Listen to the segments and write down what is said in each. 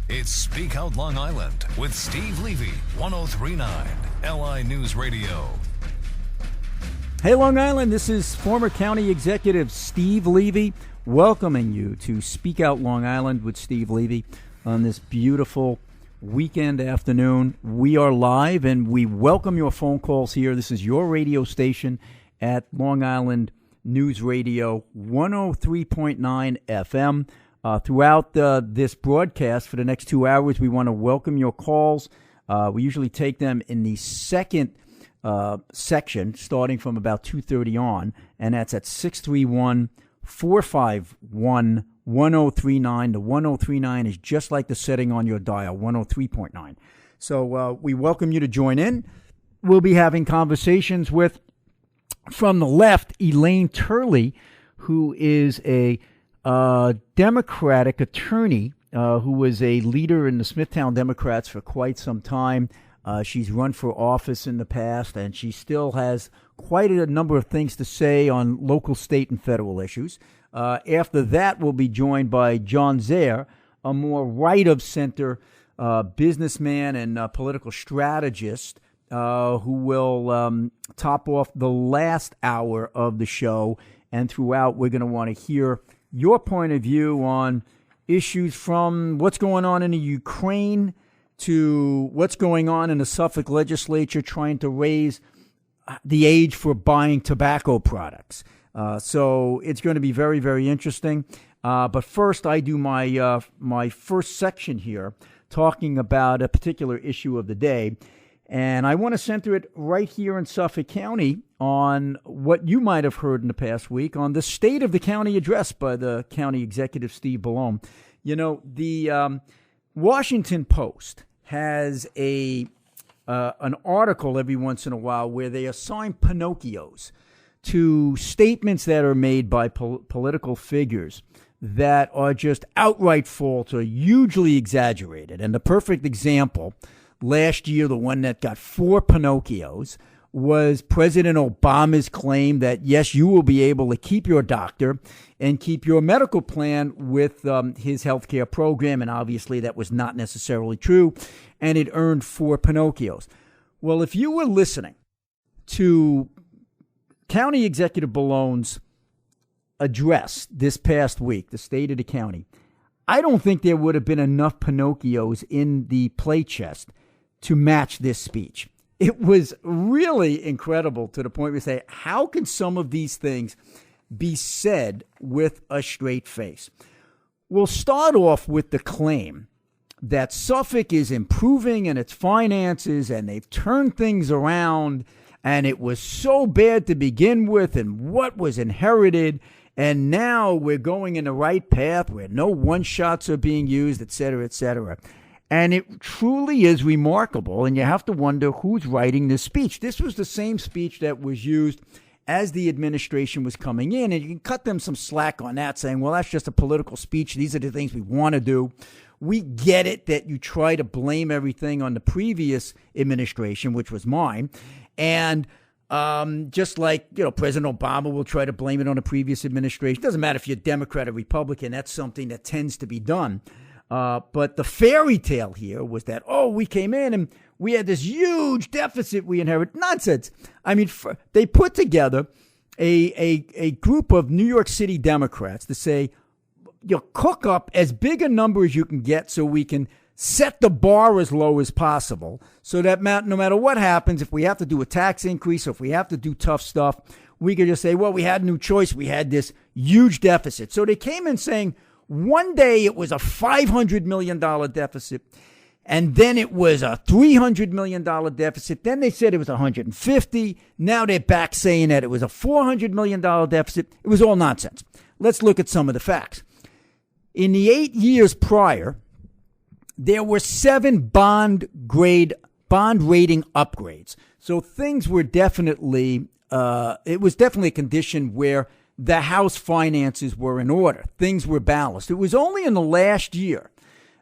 It's Speak Out Long Island with Steve Levy, 103.9 LI News Radio. Hey, Long Island, this is former County Executive Steve Levy welcoming you to Speak Out Long Island with Steve Levy on this beautiful weekend afternoon. We are live and we welcome your phone calls here. This is your radio station at Long Island News Radio, 103.9 FM. Throughout this broadcast for the next 2 hours, we want to welcome your calls. We usually take them in the second section, starting from about 2:30 on, and that's at 631-451-1039. The 1039 is just like the setting on your dial, 103.9. So we welcome you to join in. We'll be having conversations with, from the left, Elaine Turley, who is a Democratic attorney who was a leader in the Smithtown Democrats for quite some time. She's run for office in the past, and she still has quite a number of things to say on local, state, and federal issues. After that, we'll be joined by John Zaire, a more right-of-center businessman and political strategist who will top off the last hour of the show. And throughout, we're going to want to hear your point of view on issues from what's going on in the Ukraine to what's going on in the Suffolk legislature trying to raise the age for buying tobacco products. So it's going to be very, very interesting. But first, I do my first section here talking about a particular issue of the day. And I want to center it right here in Suffolk County on what you might have heard in the past week on the State of the County address by the County Executive, Steve Bellone. You know, the Washington Post has an article every once in a while where they assign Pinocchios to statements that are made by political figures that are just outright false or hugely exaggerated. And the perfect example last year, the one that got 4 Pinocchios, was President Obama's claim that, yes, you will be able to keep your doctor and keep your medical plan with his health care program. And obviously that was not necessarily true. And it earned 4 Pinocchios. Well, if you were listening to County Executive Bellone's address this past week, the State of the County, I don't think there would have been enough Pinocchios in the play chest to match this speech. It was really incredible to the point where you say, how can some of these things be said with a straight face? We'll start off with the claim that Suffolk is improving in its finances and they've turned things around and it was so bad to begin with and what was inherited, and now we're going in the right path where no one-shots are being used, et cetera, et cetera. And it truly is remarkable, and you have to wonder who's writing this speech. This was the same speech that was used as the administration was coming in, and you can cut them some slack on that, saying, well, that's just a political speech. These are the things we want to do. We get it that you try to blame everything on the previous administration, which was mine, and just like, you know, President Obama will try to blame it on the previous administration. It doesn't matter if you're Democrat or Republican. That's something that tends to be done. But the fairy tale here was that, we came in and we had this huge deficit we inherited. Nonsense. I mean, they put together a group of New York City Democrats to say, cook up as big a number as you can get so we can set the bar as low as possible so that no matter what happens, if we have to do a tax increase or if we have to do tough stuff, we could just say, well, we had no choice. We had this huge deficit. So they came in saying, one day it was a $500 million deficit, and then it was a $300 million deficit. Then they said it was $150. Now they're back saying that it was a $400 million deficit. It was all nonsense. Let's look at some of the facts. In the 8 years prior, there were 7 bond rating upgrades. So things were definitely, it was definitely a condition where the House finances were in order. Things were balanced. It was only in the last year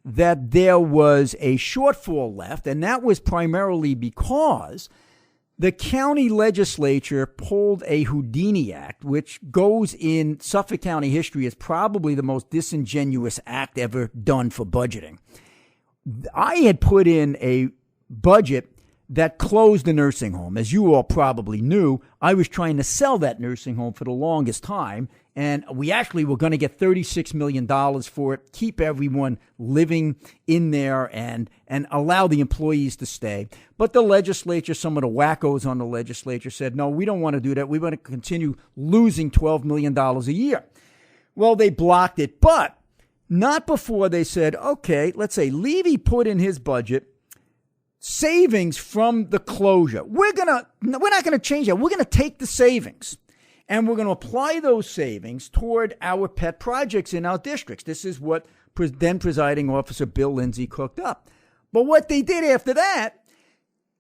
that there was a shortfall left, and that was primarily because the county legislature pulled a Houdini Act, which goes in Suffolk County history as probably the most disingenuous act ever done for budgeting. I had put in a budget that closed the nursing home. As you all probably knew, I was trying to sell that nursing home for the longest time, and we actually were going to get $36 million for it, keep everyone living in there and allow the employees to stay. But the legislature, some of the wackos on the legislature said, no, we don't want to do that. We want to continue losing $12 million a year. Well, they blocked it, but not before they said, okay, let's say Levy put in his budget savings from the closure. We're not going to change that. We're going to take the savings and we're going to apply those savings toward our pet projects in our districts. This is what then presiding officer Bill Lindsay cooked up. But what they did after that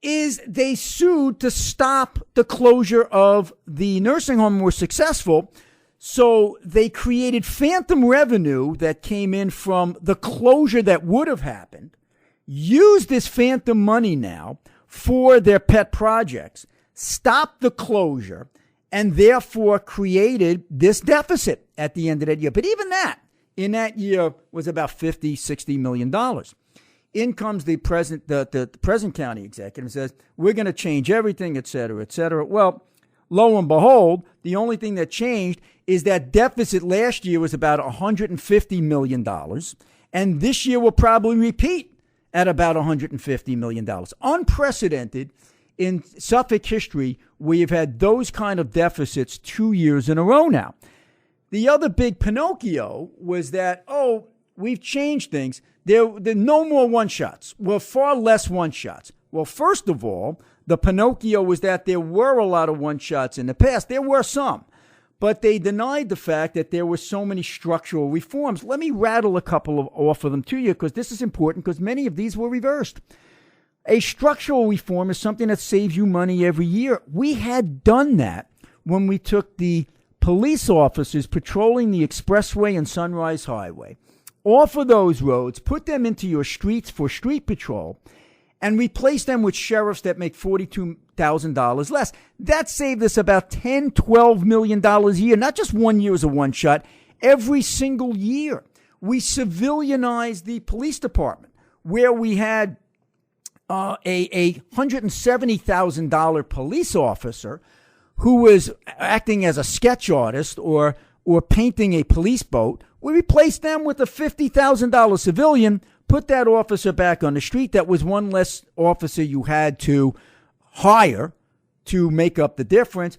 is they sued to stop the closure of the nursing home and were successful. So they created phantom revenue that came in from the closure that would have happened, use this phantom money now for their pet projects, stop the closure, and therefore created this deficit at the end of that year. But even that, in that year, was about $50-60 million. In comes the present county executive and says, we're going to change everything, et cetera, et cetera. Well, lo and behold, the only thing that changed is that deficit last year was about $150 million, and this year will probably repeat at about $150 million. Unprecedented in Suffolk history, we've had those kind of deficits 2 years in a row now. The other big Pinocchio was that, we've changed things. There are no more one-shots. Well, far less one-shots. Well, first of all, the Pinocchio was that there were a lot of one-shots in the past. There were some. But they denied the fact that there were so many structural reforms. Let me rattle a couple off of them to you because this is important because many of these were reversed. A structural reform is something that saves you money every year. We had done that when we took the police officers patrolling the expressway and Sunrise Highway off of those roads, put them into your streets for street patrol, and replace them with sheriffs that make $42,000 less. That saved us about $10-12 million a year. Not just 1 year as a one-shot, every single year. We civilianized the police department, where we had a $170,000 police officer who was acting as a sketch artist or painting a police boat. We replaced them with a $50,000 civilian, put that officer back on the street. That was one less officer you had to hire to make up the difference.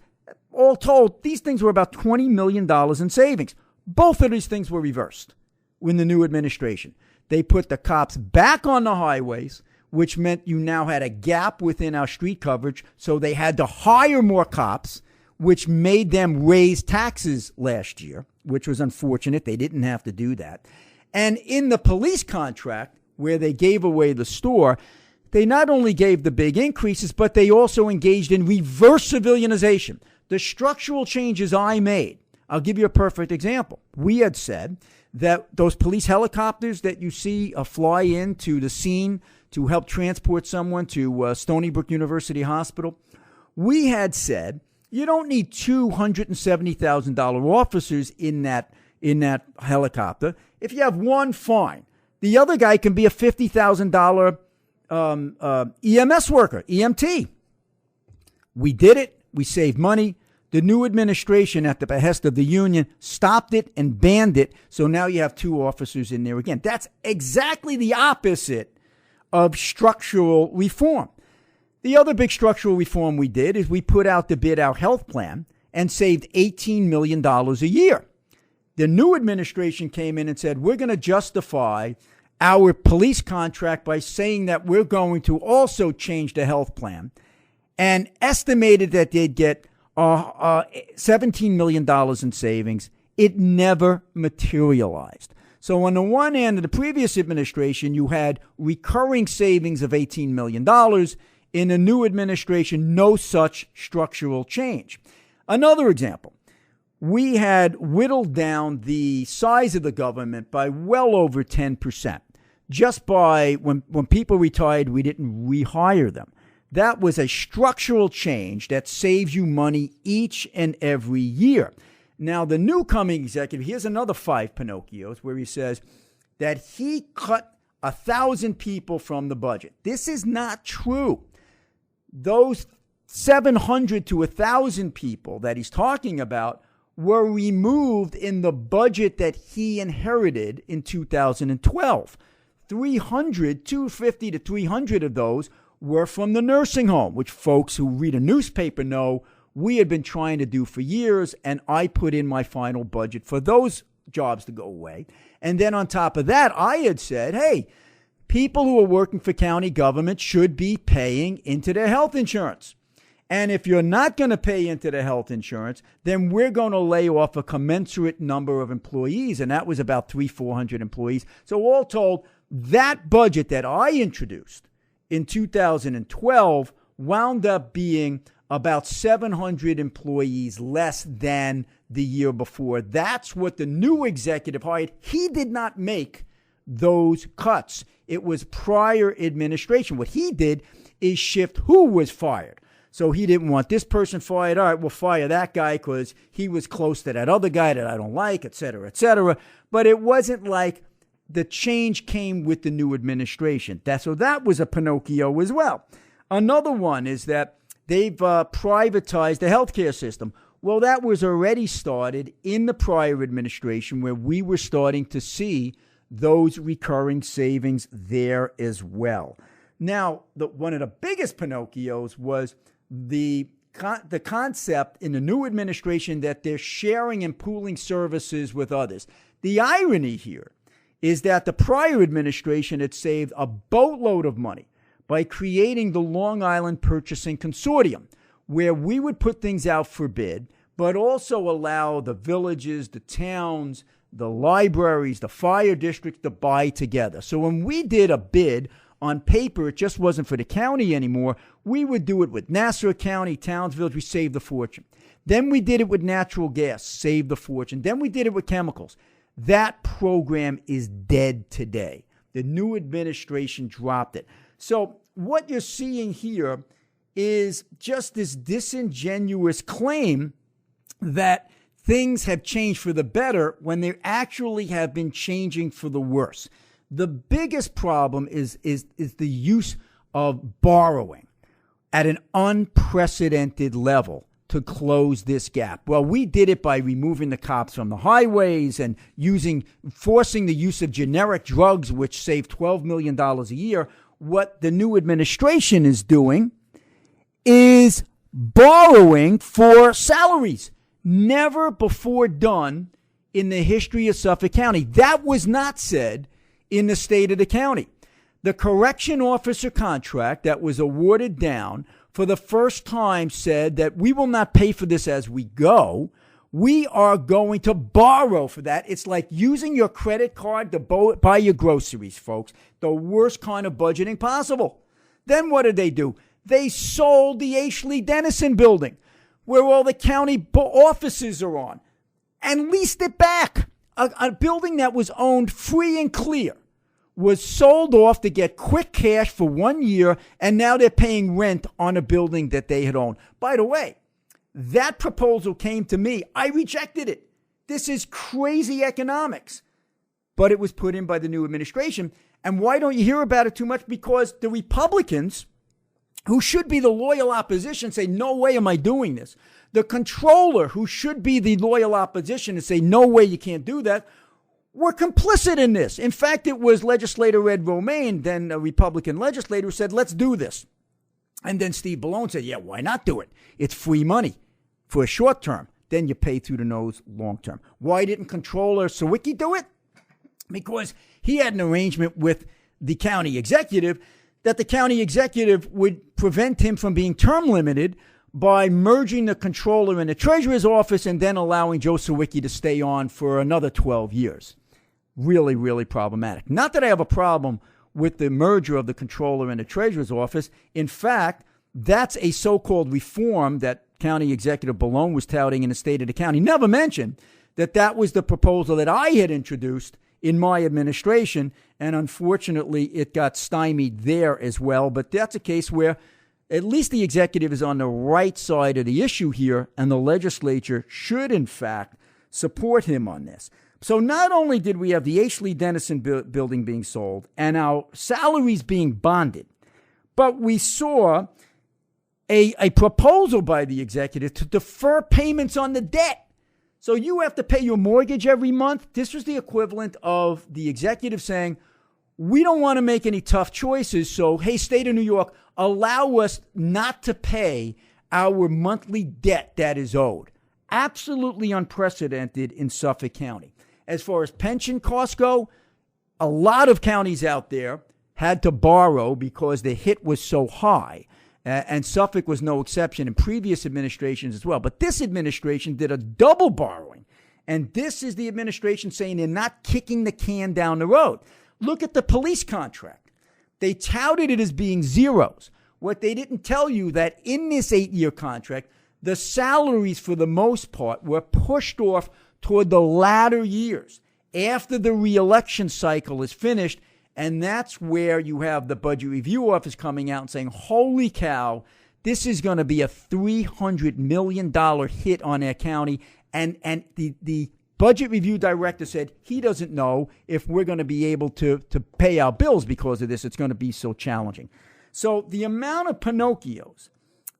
All told, these things were about $20 million in savings. Both of these things were reversed in the new administration. They put the cops back on the highways, which meant you now had a gap within our street coverage. So they had to hire more cops, which made them raise taxes last year, which was unfortunate. They didn't have to do that. And in the police contract, where they gave away the store, they not only gave the big increases, but they also engaged in reverse civilianization. The structural changes I made, I'll give you a perfect example. We had said that those police helicopters that you see fly into the scene to help transport someone to Stony Brook University Hospital, we had said you don't need $270,000 officers in that helicopter. If you have one, fine. The other guy can be a $50,000 EMS worker, EMT. We did it. We saved money. The new administration, at the behest of the union, stopped it and banned it. So now you have two officers in there again. That's exactly the opposite of structural reform. The other big structural reform we did is we put out to bid our health plan and saved $18 million a year. The new administration came in and said, we're going to justify our police contract by saying that we're going to also change the health plan, and estimated that they'd get $17 million in savings. It never materialized. So on the one hand, in the previous administration, you had recurring savings of $18 million. In the new administration, no such structural change. Another example. We had whittled down the size of the government by well over 10%. Just by when people retired, we didn't rehire them. That was a structural change that saves you money each and every year. Now, the new coming executive, here's another 5 Pinocchios where he says that he cut 1,000 people from the budget. This is not true. Those 700 to 1,000 people that he's talking about were removed in the budget that he inherited in 2012. 250 to 300 of those were from the nursing home, which folks who read a newspaper know we had been trying to do for years, and I put in my final budget for those jobs to go away. And then on top of that, I had said, hey, people who are working for county government should be paying into their health insurance. And if you're not going to pay into the health insurance, then we're going to lay off a commensurate number of employees. And that was about 400 employees. So all told, that budget that I introduced in 2012 wound up being about 700 employees less than the year before. That's what the new executive hired. He did not make those cuts. It was prior administration. What he did is shift who was fired. So he didn't want this person fired. All right, we'll fire that guy because he was close to that other guy that I don't like, et cetera, et cetera. But it wasn't like the change came with the new administration. So that was a Pinocchio as well. Another one is that they've privatized the healthcare system. Well, that was already started in the prior administration where we were starting to see those recurring savings there as well. Now, one of the biggest Pinocchios was the concept in the new administration that they're sharing and pooling services with others. The irony here is that the prior administration had saved a boatload of money by creating the Long Island Purchasing Consortium, where we would put things out for bid, but also allow the villages, the towns, the libraries, the fire districts to buy together. So when we did a bid on paper, it just wasn't for the county anymore. We would do it with Nassau County, towns, villages, we saved a fortune. Then we did it with natural gas, saved a fortune. Then we did it with chemicals. That program is dead today. The new administration dropped it. So what you're seeing here is just this disingenuous claim that things have changed for the better when they actually have been changing for the worse. The biggest problem is the use of borrowing at an unprecedented level to close this gap. Well, we did it by removing the cops from the highways and forcing the use of generic drugs, which saved $12 million a year. What the new administration is doing is borrowing for salaries. Never before done in the history of Suffolk County. That was not said in the state of the county. The correction officer contract that was awarded down for the first time said that we will not pay for this as we go. We are going to borrow for that. It's like using your credit card to buy your groceries, folks. The worst kind of budgeting possible. Then what did they do? They sold the Ashley Dennison building, where all the county offices are on, and leased it back. A building that was owned free and clear was sold off to get quick cash for 1 year, and now they're paying rent on a building that they had owned. By the way, that proposal came to me. I rejected it. This is crazy economics. But it was put in by the new administration. And why don't you hear about it too much? Because the Republicans, who should be the loyal opposition, say, no way am I doing this. The controller, who should be the loyal opposition and say, no way, you can't do that, were complicit in this. In fact, it was legislator Ed Romaine, then a Republican legislator, who said, let's do this. And then Steve Bellone said, yeah, why not do it? It's free money for a short term. Then you pay through the nose long term. Why didn't Controller Sawicki do it? Because he had an arrangement with the county executive that the county executive would prevent him from being term limited by merging the controller and the treasurer's office and then allowing Joe Sawicki to stay on for another 12 years. Really, really problematic. Not that I have a problem with the merger of the controller and the treasurer's office. In fact, that's a so-called reform that County Executive Bellone was touting in the state of the county. Never mentioned that that was the proposal that I had introduced in my administration, and unfortunately it got stymied there as well. But that's a case where at least the executive is on the right side of the issue here, and the legislature should, in fact, support him on this. So not only did we have the H. Lee Dennison building being sold and our salaries being bonded, but we saw a proposal by the executive to defer payments on the debt. So you have to pay your mortgage every month. This was the equivalent of the executive saying, we don't want to make any tough choices. So, hey, state of New York, allow us not to pay our monthly debt that is owed. Absolutely unprecedented in Suffolk County. As far as pension costs go, a lot of counties out there had to borrow because the hit was so high. And Suffolk was no exception in previous administrations as well. But this administration did a double borrowing. And this is the administration saying they're not kicking the can down the road. Look at the police contract. They touted it as being zeros. What they didn't tell you that in this 8-year contract, the salaries for the most part were pushed off toward the latter years after the reelection cycle is finished. And that's where you have the Budget Review Office coming out and saying, holy cow, this is going to be a $300 million hit on our county. And the Budget Review Director said he doesn't know if we're going to be able to pay our bills because of this. It's going to be so challenging. So the amount of Pinocchios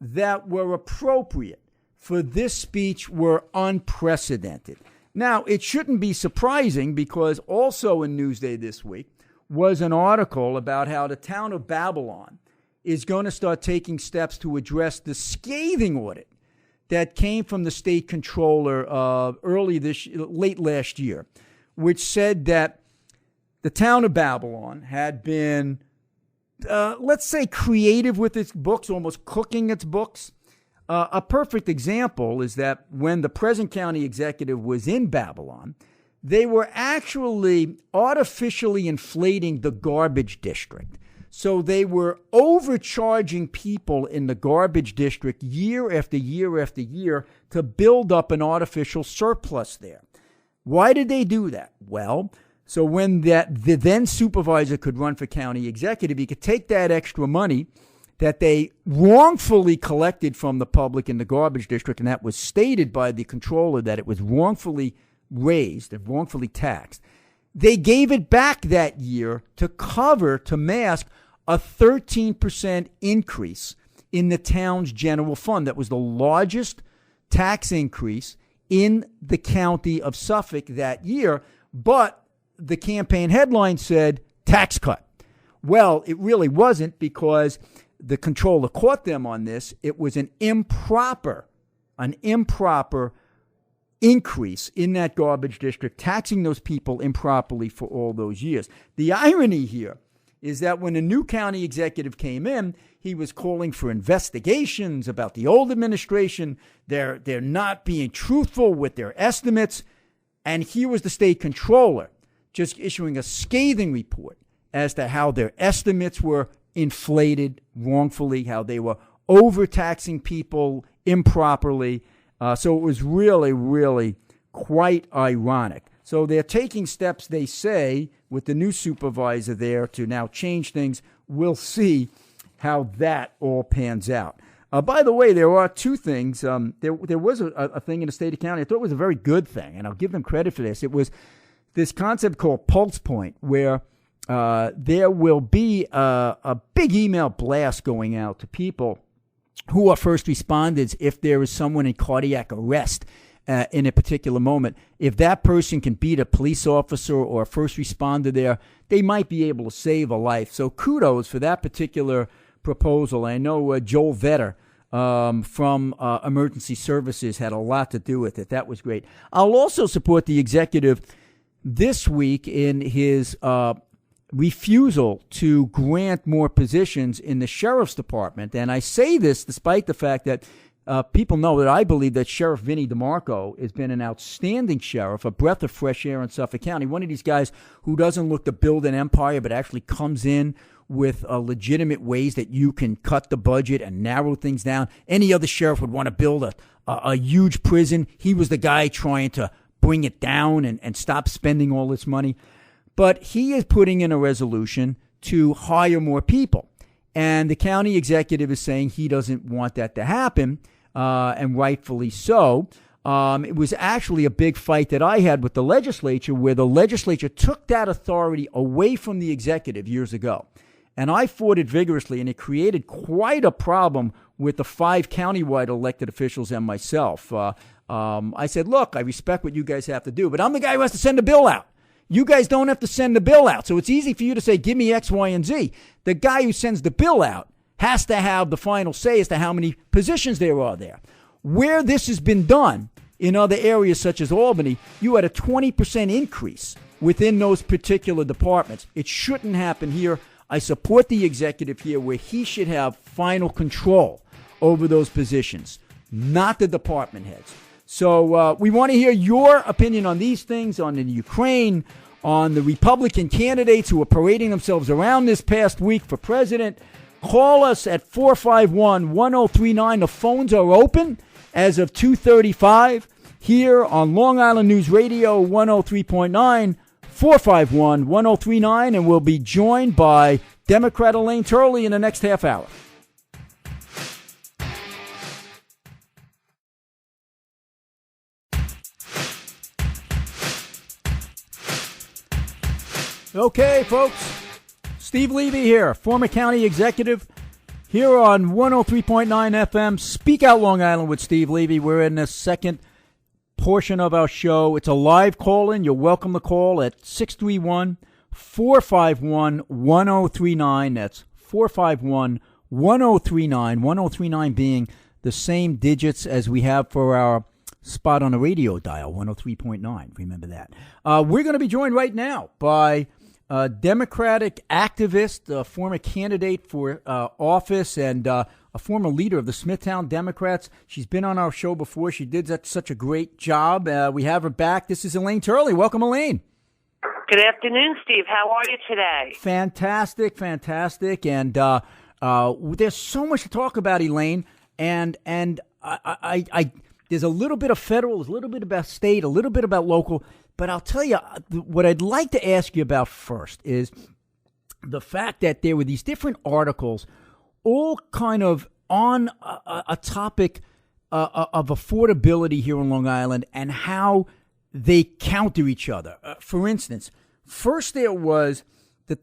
that were appropriate for this speech were unprecedented. Now, it shouldn't be surprising because also in Newsday this week was an article about how the town of Bellone is going to start taking steps to address the scathing audit that came from the state controller late last year, which said that the town of Bellone had been, let's say, creative with its books, almost cooking its books. A perfect example is that when the present county executive was in Bellone, they were actually artificially inflating the garbage district. So they were overcharging people in the garbage district year after year after year to build up an artificial surplus there. Why did they do that? Well, so when the then supervisor could run for county executive, he could take that extra money that they wrongfully collected from the public in the garbage district, and that was stated by the controller that it was wrongfully raised and wrongfully taxed. They gave it back that year to mask a 13% increase in the town's general fund. That was the largest tax increase in the county of Suffolk that year. But the campaign headline said tax cut. Well, it really wasn't because the controller caught them on this. It was an improper increase in that garbage district, taxing those people improperly for all those years. The irony here is that when a new county executive came in, he was calling for investigations about the old administration. They're not being truthful with their estimates. And here was the state controller just issuing a scathing report as to how their estimates were inflated wrongfully, how they were overtaxing people improperly. So it was really, really quite ironic. So they're taking steps, they say, with the new supervisor there to now change things. We'll see how that all pans out. By the way, there are two things. There was a thing in the state of county I thought was a very good thing, and I'll give them credit for this. It was this concept called Pulse Point, where there will be a big email blast going out to people who are first responders if there is someone in cardiac arrest in a particular moment. If that person can beat a police officer or a first responder there, they might be able to save a life. So kudos for that particular proposal. I know Joel Vetter from Emergency Services had a lot to do with it. That was great. I'll also support the executive this week in his refusal to grant more positions in the sheriff's department. And I say this despite the fact that people know that I believe that Sheriff Vinnie DeMarco has been an outstanding sheriff, a breath of fresh air in Suffolk County, one of these guys who doesn't look to build an empire but actually comes in with legitimate ways that you can cut the budget and narrow things down. Any other sheriff would want to build a huge prison. He was the guy trying to bring it down and stop spending all this money. But he is putting in a resolution to hire more people. And the county executive is saying he doesn't want that to happen, and rightfully so. It was actually a big fight that I had with the legislature, where the legislature took that authority away from the executive years ago. And I fought it vigorously, and it created quite a problem with the 5 countywide elected officials and myself. I said, look, I respect what you guys have to do, but I'm the guy who has to send the bill out. You guys don't have to send the bill out. So it's easy for you to say, give me X, Y, and Z. The guy who sends the bill out has to have the final say as to how many positions there are there. Where this has been done in other areas such as Albany, you had a 20% increase within those particular departments. It shouldn't happen here. I support the executive here, where he should have final control over those positions, not the department heads. So we want to hear your opinion on these things, on the Ukraine, on the Republican candidates who are parading themselves around this past week for president. Call us at 451-1039. The phones are open as of 2:35 here on Long Island News Radio 103.9, 451-1039, and we'll be joined by Democrat Elaine Turley in the next half hour. Okay, folks. Steve Levy here, former county executive, here on 103.9 FM. Speak Out Long Island with Steve Levy. We're in the second portion of our show. It's a live call-in. You're welcome to call at 631-451-1039. That's 451-1039. 1039 being the same digits as we have for our spot on the radio dial, 103.9. Remember that. We're going to be joined right now by a Democratic activist, a former candidate for office, and a former leader of the Smithtown Democrats. She's been on our show before. She did such a great job. We have her back. This is Elaine Turley. Welcome, Elaine. Good afternoon, Steve. How are you today? Fantastic. And there's so much to talk about, Elaine. And I there's a little bit of federal, there's a little bit about state, a little bit about local. But I'll tell you, what I'd like to ask you about first is the fact that there were these different articles all kind of on a topic of affordability here on Long Island and how they counter each other. For instance, first there was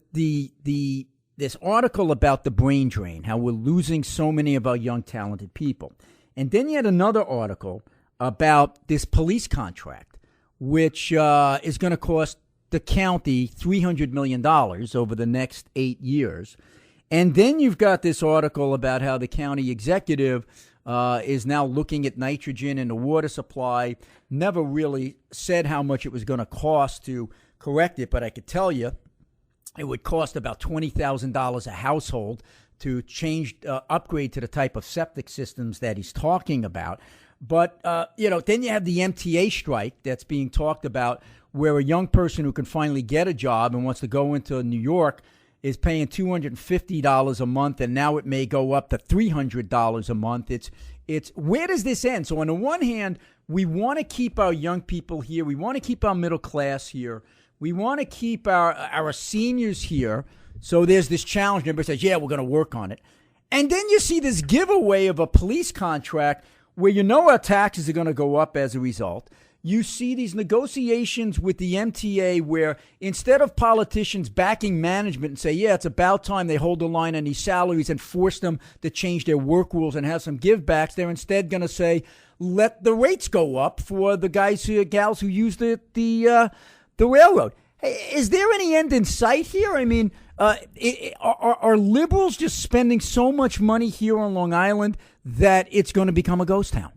this article about the brain drain, how we're losing so many of our young, talented people. And then you had another article about this police contract, which is going to cost the county $300 million over the next 8 years. And then you've got this article about how the county executive is now looking at nitrogen in the water supply. Never really said how much it was going to cost to correct it, but I could tell you it would cost about $20,000 a household to upgrade to the type of septic systems that he's talking about. But, then you have the MTA strike that's being talked about, where a young person who can finally get a job and wants to go into New York is paying $250 a month, and now it may go up to $300 a month. It's where does this end? So on the one hand, we want to keep our young people here. We want to keep our middle class here. We want to keep our seniors here. So there's this challenge. Everybody says, yeah, we're going to work on it. And then you see this giveaway of a police contract where our taxes are going to go up as a result. You see these negotiations with the MTA where instead of politicians backing management and say, yeah, it's about time they hold the line on these salaries and force them to change their work rules and have some give backs, they're instead going to say, let the rates go up for the gals who use the railroad. Hey, is there any end in sight here? I mean, are liberals just spending so much money here on Long Island that it's going to become a ghost town?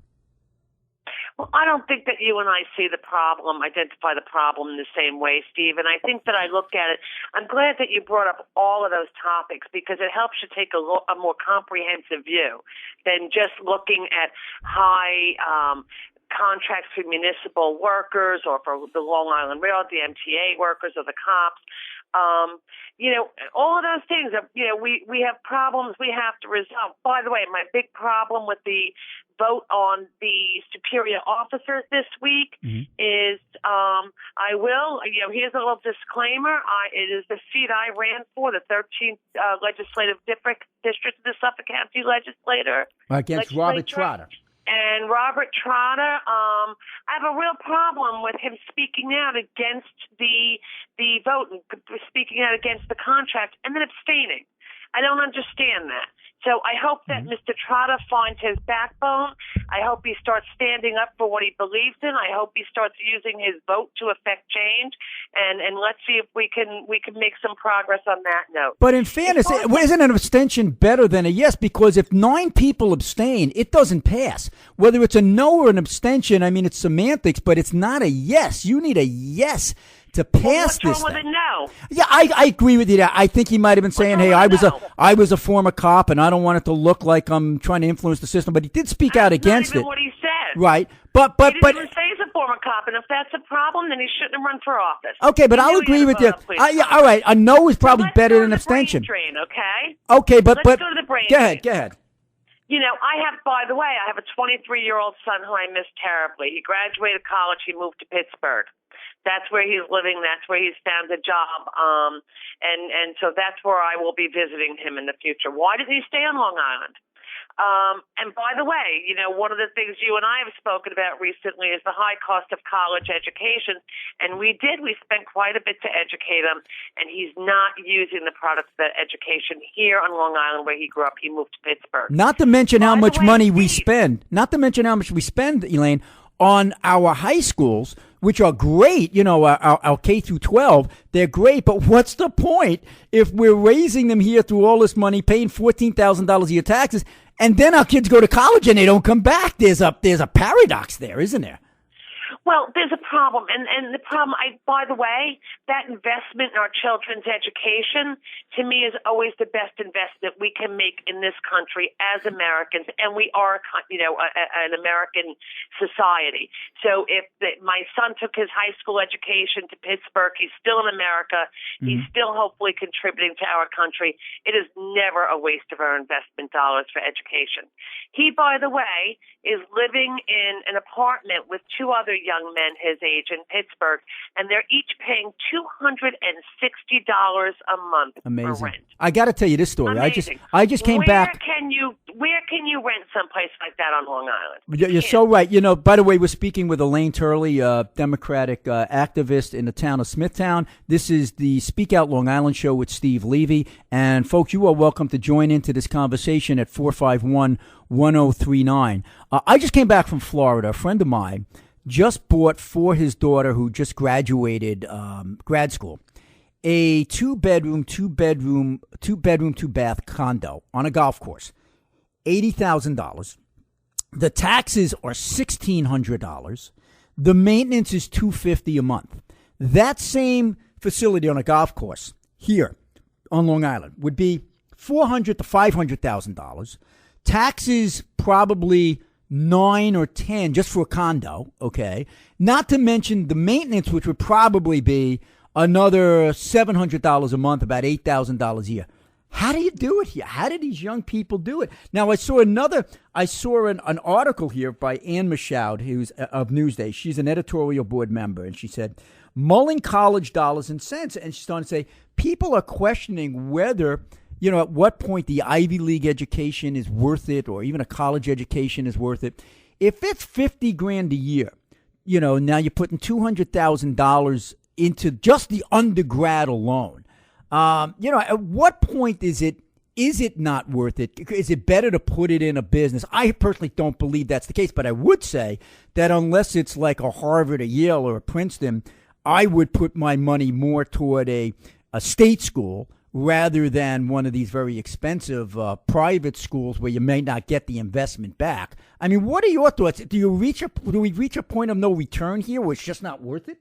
Well, I don't think that you and I identify the problem in the same way, Steve. And I think that I look at it, I'm glad that you brought up all of those topics because it helps you take a more comprehensive view than just looking at high contracts for municipal workers or for the Long Island Railroad, the MTA workers or the cops. All of those things, we have problems we have to resolve. By the way, my big problem with the vote on the superior officers this week is here's a little disclaimer. It is the seat I ran for, the 13th legislative district of the Suffolk County legislature. Against Robert Trotter. And Robert Trotter, I have a real problem with him speaking out against the vote and speaking out against the contract and then abstaining. I don't understand that. So I hope that Mr. Trotter finds his backbone. I hope he starts standing up for what he believes in. I hope he starts using his vote to affect change. And let's see if we can make some progress on that note. But in fairness, isn't an abstention better than a yes? Because if 9 people abstain, it doesn't pass. Whether it's a no or an abstention, I mean, it's semantics, but it's not a yes. You need a yes to pass this. What's wrong with thing. a no? Yeah, I agree with you. I think he might have been saying, "Hey, I was a former cop, and I don't want it to look like I'm trying to influence the system." But he did speak out against not it. even what he said. Right, but he didn't even say he's a former cop, and if that's a problem, then he shouldn't have run for office. Okay, but I'll agree with you. Yeah, all right, a no is probably better than an abstention. Brain drain, okay. Okay, but let's go to the brain drain. Go ahead. You know, by the way, I have a 23-year-old son who I miss terribly. He graduated college. He moved to Pittsburgh. That's where he's living. That's where he's found a job. And so that's where I will be visiting him in the future. Why did he stay on Long Island? And by the way, you know, one of the things you and I have spoken about recently is the high cost of college education. And we spent quite a bit to educate him, and he's not using the products of that education here on Long Island where he grew up. He moved to Pittsburgh. Not to mention how much money we spend. Not to mention how much we spend, Elaine, on our high schools, which are great, you know, our K through 12, they're great. But what's the point if we're raising them here through all this money, paying $14,000 a year taxes, and then our kids go to college and they don't come back? There's a paradox there, isn't there? Well, there's a problem, and the problem, by the way, that investment in our children's education, to me, is always the best investment we can make in this country as Americans, and we are, you know, an American society. So if my son took his high school education to Pittsburgh, he's still in America, he's still hopefully contributing to our country. It is never a waste of our investment dollars for education. He, by the way, is living in an apartment with 2 other young men his age in Pittsburgh, and they're each paying $260 a month for rent. I got to tell you this story. Amazing. I just came back. Where can you rent someplace like that on Long Island? You're so right. You know, by the way, we're speaking with Elaine Turley, Democratic activist in the town of Smithtown. This is the Speak Out Long Island show with Steve Levy. And folks, you are welcome to join into this conversation at 451-1039. I just came back from Florida. A friend of mine just bought for his daughter, who just graduated grad school, a 2-bedroom, 2-bath condo on a golf course. $80,000. The taxes are $1,600. The maintenance is $250 a month. That same facility on a golf course here on Long Island would be $400,000 to $500,000. Taxes probably 9 or 10 just for a condo. Okay, not to mention the maintenance, which would probably be another $700 a month, about $8,000 a year. How do you do it here? How do these young people do it? Now, I saw an article here by Ann Mashoud, who's of Newsday. She's an editorial board member, and she said, mulling college dollars and cents. And she's starting to say, people are questioning whether, you know, at what point the Ivy League education is worth it, or even a college education is worth it. If it's $50,000 a year, you know, now you're putting $200,000 into just the undergrad alone. You know, at what point is it not worth it? Is it better to put it in a business? I personally don't believe that's the case, but I would say that unless it's like a Harvard, a Yale, or a Princeton, I would put my money more toward a state school rather than one of these very expensive private schools where you may not get the investment back. I mean, what are your thoughts? Do we reach a point of no return here where it's just not worth it?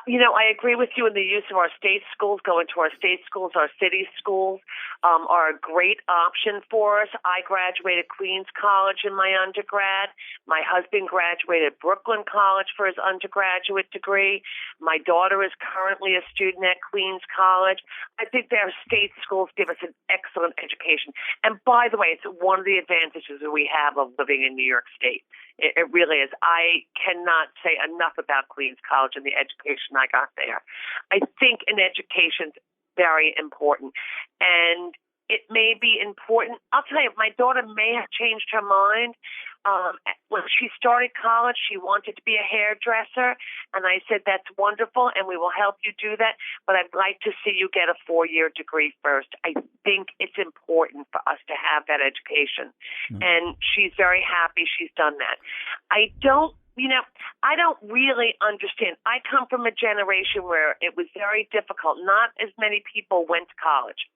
You know, I agree with you in the use of our state schools. Going to our state schools, our city schools are a great option for us. I graduated Queens College in my undergrad. My husband graduated Brooklyn College for his undergraduate degree. My daughter is currently a student at Queens College. I think their state schools give us an excellent education. And by the way, it's one of the advantages that we have of living in New York State. It really is. I cannot say enough about Queens College and the education I got there. I think an education's very important. And it may be important. I'll tell you, my daughter may have changed her mind. When she started college, she wanted to be a hairdresser, and I said, that's wonderful, and we will help you do that, but I'd like to see you get a 4-year degree first. I think it's important for us to have that education, and she's very happy she's done that. I don't really understand. I come from a generation where it was very difficult. Not as many people went to college.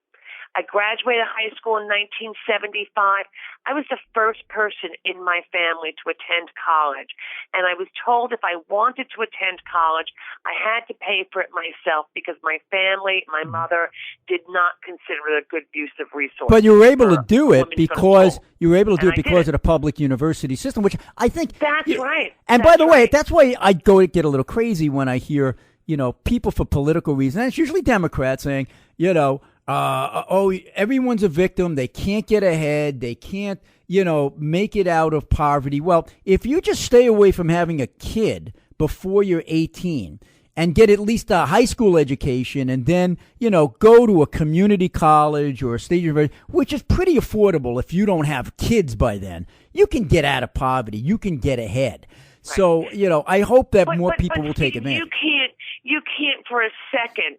I graduated high school in 1975. I was the first person in my family to attend college. And I was told if I wanted to attend college, I had to pay for it myself because my family, my mother, did not consider it a good use of resources. But you were able to do it because of the public university system, which I think that's right. And by the way, that's why I get a little crazy when I hear, people for political reasons, and it's usually Democrats saying, everyone's a victim. They can't get ahead. They can't, make it out of poverty. Well, if you just stay away from having a kid before you're 18 and get at least a high school education and then, go to a community college or a state university, which is pretty affordable if you don't have kids by then, you can get out of poverty. You can get ahead. Right. So, I hope that more people will take advantage. You can't for a second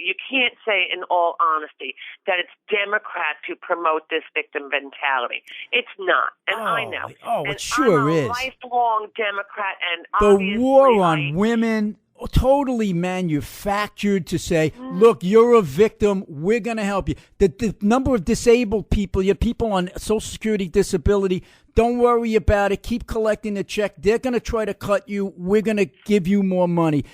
you can't say in all honesty that it's Democrats who promote this victim mentality. It's not. And I know. Oh, it sure is. I'm a lifelong Democrat, and the war on women, totally manufactured to say, look, you're a victim, we're going to help you. The number of disabled people, you have people on Social Security disability, don't worry about it, keep collecting the check. They're going to try to cut you, we're going to give you more money.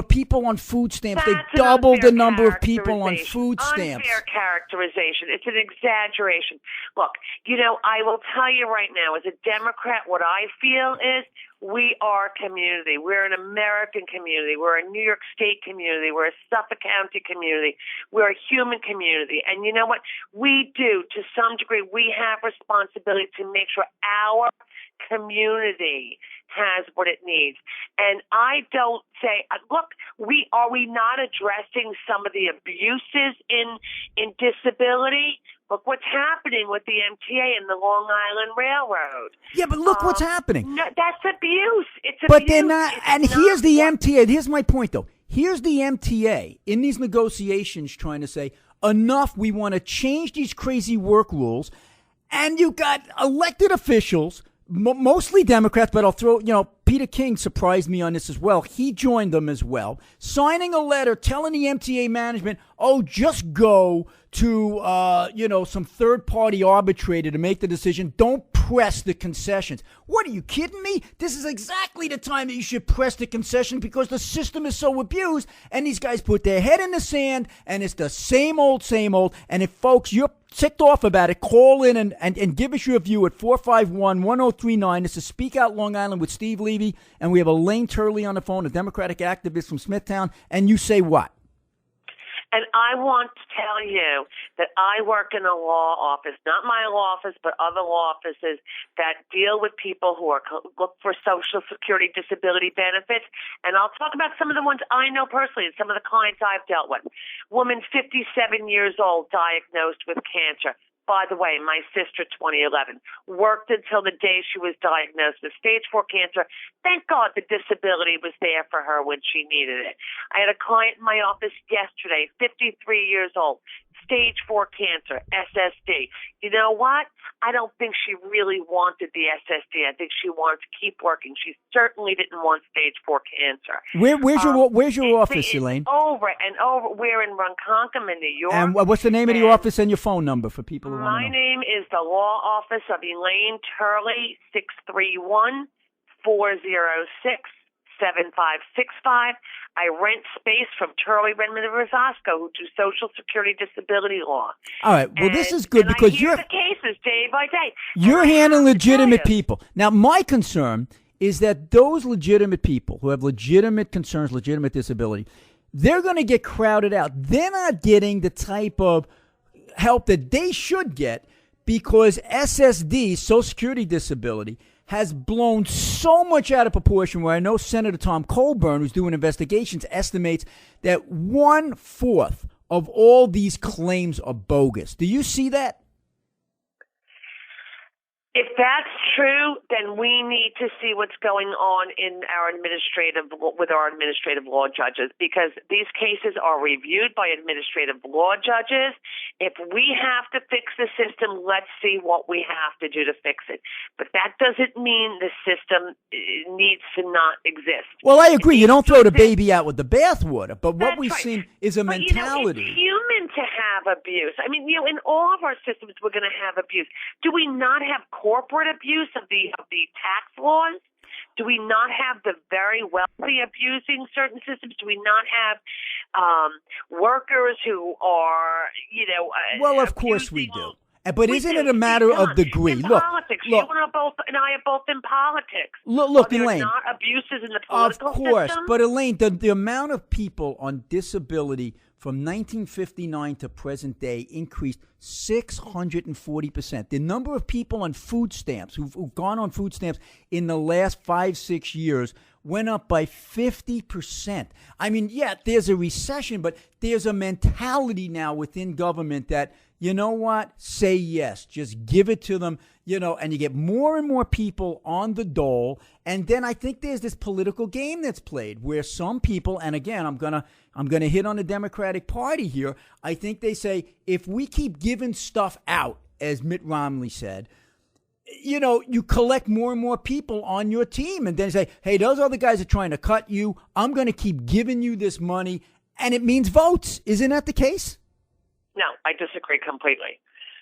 People on food stamps, they doubled the number of people on food stamps. Unfair characterization. It's an exaggeration. Look, I will tell you right now, as a Democrat, what I feel is we are a community. We're an American community. We're a New York State community. We're a Suffolk County community. We're a human community. And you know what? We do, to some degree, we have responsibility to make sure our community has what it needs. And I don't say, look, are we not addressing some of the abuses in disability? Look what's happening with the MTA and the Long Island Railroad. Yeah, but look what's happening. No, that's abuse. It's abuse. But they're not. And here's the MTA. Here's my point, though. Here's the MTA in these negotiations trying to say, enough, we want to change these crazy work rules. And you got elected officials, mostly Democrats, but I'll throw, Peter King surprised me on this as well. He joined them as well, signing a letter telling the MTA management, just go to, some third-party arbitrator to make the decision. Don't press the concessions. What, are you kidding me? This is exactly the time that you should press the concession because the system is so abused, and these guys put their head in the sand, and it's the same old, same old. And if, folks, you're ticked off about it, call in and give us your view at 451-1039. This is Speak Out Long Island with Steve Levy, and we have Elaine Turley on the phone, a Democratic activist from Smithtown, and you say what? And I want to tell you that I work in a law office, not my law office, but other law offices that deal with people who look for Social Security disability benefits. And I'll talk about some of the ones I know personally and some of the clients I've dealt with. Woman 57 years old diagnosed with cancer. By the way, my sister, 2011, worked until the day she was diagnosed with stage 4 cancer. Thank God the disability was there for her when she needed it. I had a client in my office yesterday, 53 years old, stage 4 cancer, SSD. You know what? I don't think she really wanted the SSD. I think she wanted to keep working. She certainly didn't want stage 4 cancer. Where's your office, Elaine? Over and over. We're in Ronkonkoma, New York. And what's the name of your office and your phone number for people who want to know? My name is the Law Office of Elaine Turley, 631-406-7565. I rent space from Turley, Redmond, and Rosasco, who do Social Security disability law. All right. Well, this is good because you're the cases day by day. You're handling legitimate people. Now, my concern is that those legitimate people who have legitimate concerns, legitimate disability, they're going to get crowded out. They're not getting the type of help that they should get because SSD, Social Security disability, has blown so much out of proportion where I know Senator Tom Colburn, who's doing investigations, estimates that 1/4 of all these claims are bogus. Do you see that? If that's true, then we need to see what's going on with our administrative law judges, because these cases are reviewed by administrative law judges. If we have to fix the system, let's see what we have to do to fix it. But that doesn't mean the system needs to not exist. Well, I agree. You don't throw the baby out with the bathwater. But what we've seen is a but, mentality. It's human to have abuse. I mean, in all of our systems, we're going to have abuse. Do we not have corporate abuse of the tax laws? Do we not have the very wealthy abusing certain systems? Do we not have workers who are, well, of course we do. But isn't it a matter of degree? Look, politics. You and I are both in politics. Look, are there Elaine. Not abuses in the political Of course, system? but Elaine, the amount of people on disability from 1959 to present day increased 640%. The number of people on food stamps who've gone on food stamps in the last 5-6 years went up by 50%. I mean, yeah, there's a recession, but there's a mentality now within government that, you know what, say yes, just give it to them, and you get more and more people on the dole. And then I think there's this political game that's played where some people, and again, I'm gonna hit on the Democratic Party here. I think they say, if we keep giving stuff out, as Mitt Romney said, you collect more and more people on your team, and then say, hey, those other guys are trying to cut you. I'm going to keep giving you this money, and it means votes. Isn't that the case? No, I disagree completely.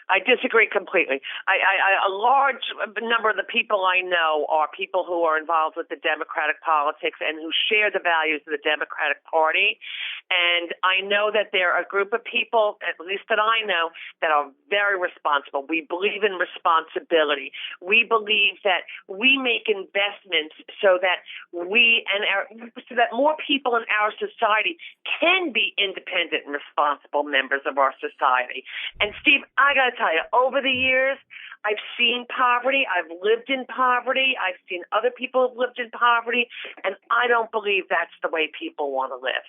A large number of the people I know are people who are involved with the Democratic politics and who share the values of the Democratic Party. And I know that there are a group of people, at least that I know, that are very responsible. We believe in responsibility. We believe that we make investments so that so that more people in our society can be independent and responsible members of our society. And Steve, I got to tell you, over the years, I've seen poverty. I've lived in poverty. I've seen other people who've lived in poverty, and I don't believe that's the way people want to live.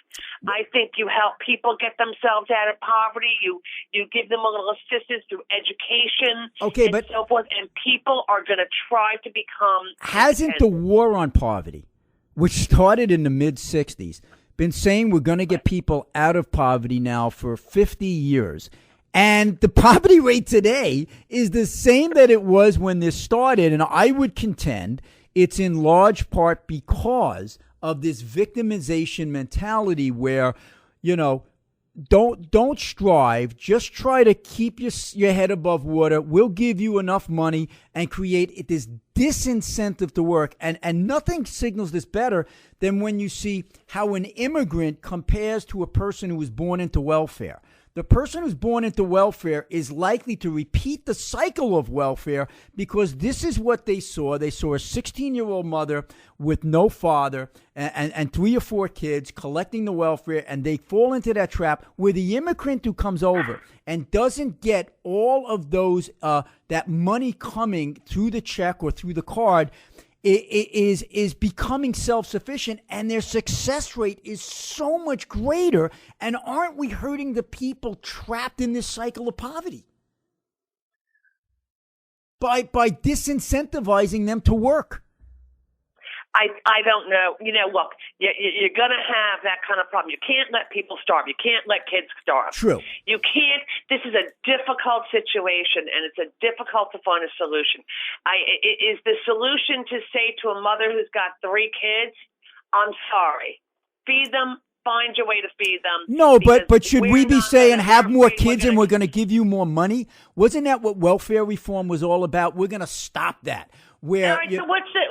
I think you help people get themselves out of poverty. You give them a little assistance through education, and so forth, and people are going to try to become. Hasn't the war on poverty, which started in the mid-'60s, been saying we're going to get people out of poverty now for 50 years? And the poverty rate today is the same that it was when this started. And I would contend it's in large part because of this victimization mentality where, don't strive. Just try to keep your head above water. We'll give you enough money and create this disincentive to work. And nothing signals this better than when you see how an immigrant compares to a person who was born into welfare. The person who's born into welfare is likely to repeat the cycle of welfare because this is what they saw. They saw a 16-year-old mother with no father and 3 or 4 kids collecting the welfare, and they fall into that trap where the immigrant who comes over and doesn't get all of those that money coming through the check or through the card is becoming self-sufficient, and their success rate is so much greater. And aren't we hurting the people trapped in this cycle of poverty by disincentivizing them to work? I don't know. Look, you're going to have that kind of problem. You can't let people starve. You can't let kids starve. True. You can't. This is a difficult situation, and it's difficult to find a solution. Is the solution to say to a mother who's got 3 kids, I'm sorry, feed them, find your way to feed them? No, but should we be saying have more kids and we're going to give you more money? Wasn't that what welfare reform was all about? We're going to stop that. Where so what's the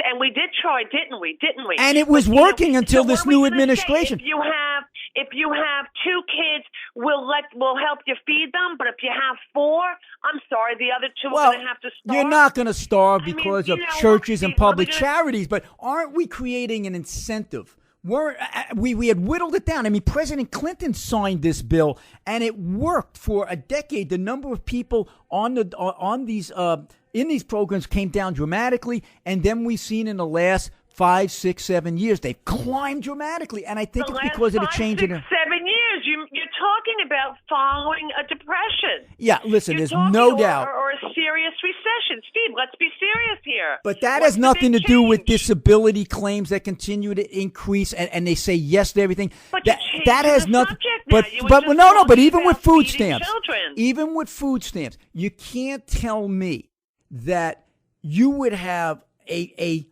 and we did try, didn't we? And it was working until this new administration. If you have 2 kids, we'll help you feed them. But if you have 4, I'm sorry, the other 2 are going to have to starve. You're not going to starve because of churches and public charities. But aren't we creating an incentive? We had whittled it down. I mean, President Clinton signed this bill, and it worked for a decade. The number of people in these programs came down dramatically, and then we've seen in the last 5, 6, 7 years they've climbed dramatically. And I think it's because of the change in 5, 6, 7 years. You're about following a depression. Yeah, listen, You're there's talking, no doubt. Or a serious recession. Steve, let's be serious here. But that What's has nothing the to big do with change? disability claims that continue to increase, and they say yes to everything. But that has nothing. But even with food stamps, even with food stamps, you can't tell me that you would have a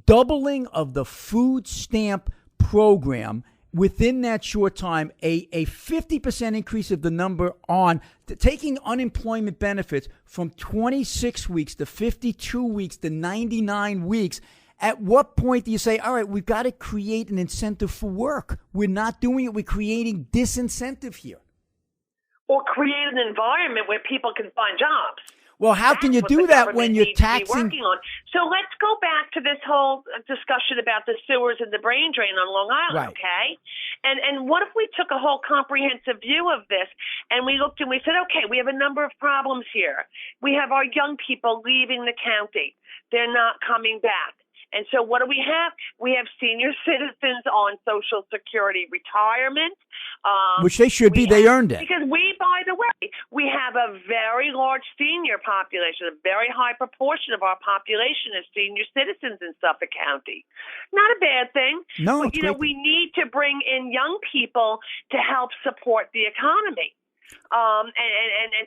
doubling of the food stamp program within that short time, a 50% increase of the number on taking unemployment benefits from 26 weeks to 52 weeks to 99 weeks. At what point do you say, all right, we've got to create an incentive for work? We're not doing it. We're creating disincentive here. Or create an environment where people can find jobs. Well, how can you do that when you're taxing? So let's go back to this whole discussion about the sewers and the brain drain on Long Island, right. Okay? And what if we took a whole comprehensive view of this and we looked and we said, okay, we have a number of problems here. We have our young people leaving the county. They're not coming back. And so what do we have? We have senior citizens on Social Security retirement. Which they should be. They earned it. Because by the way, we have a very large senior population. A very high proportion of our population is senior citizens in Suffolk County. Not a bad thing. No, but, we need to bring in young people to help support the economy. And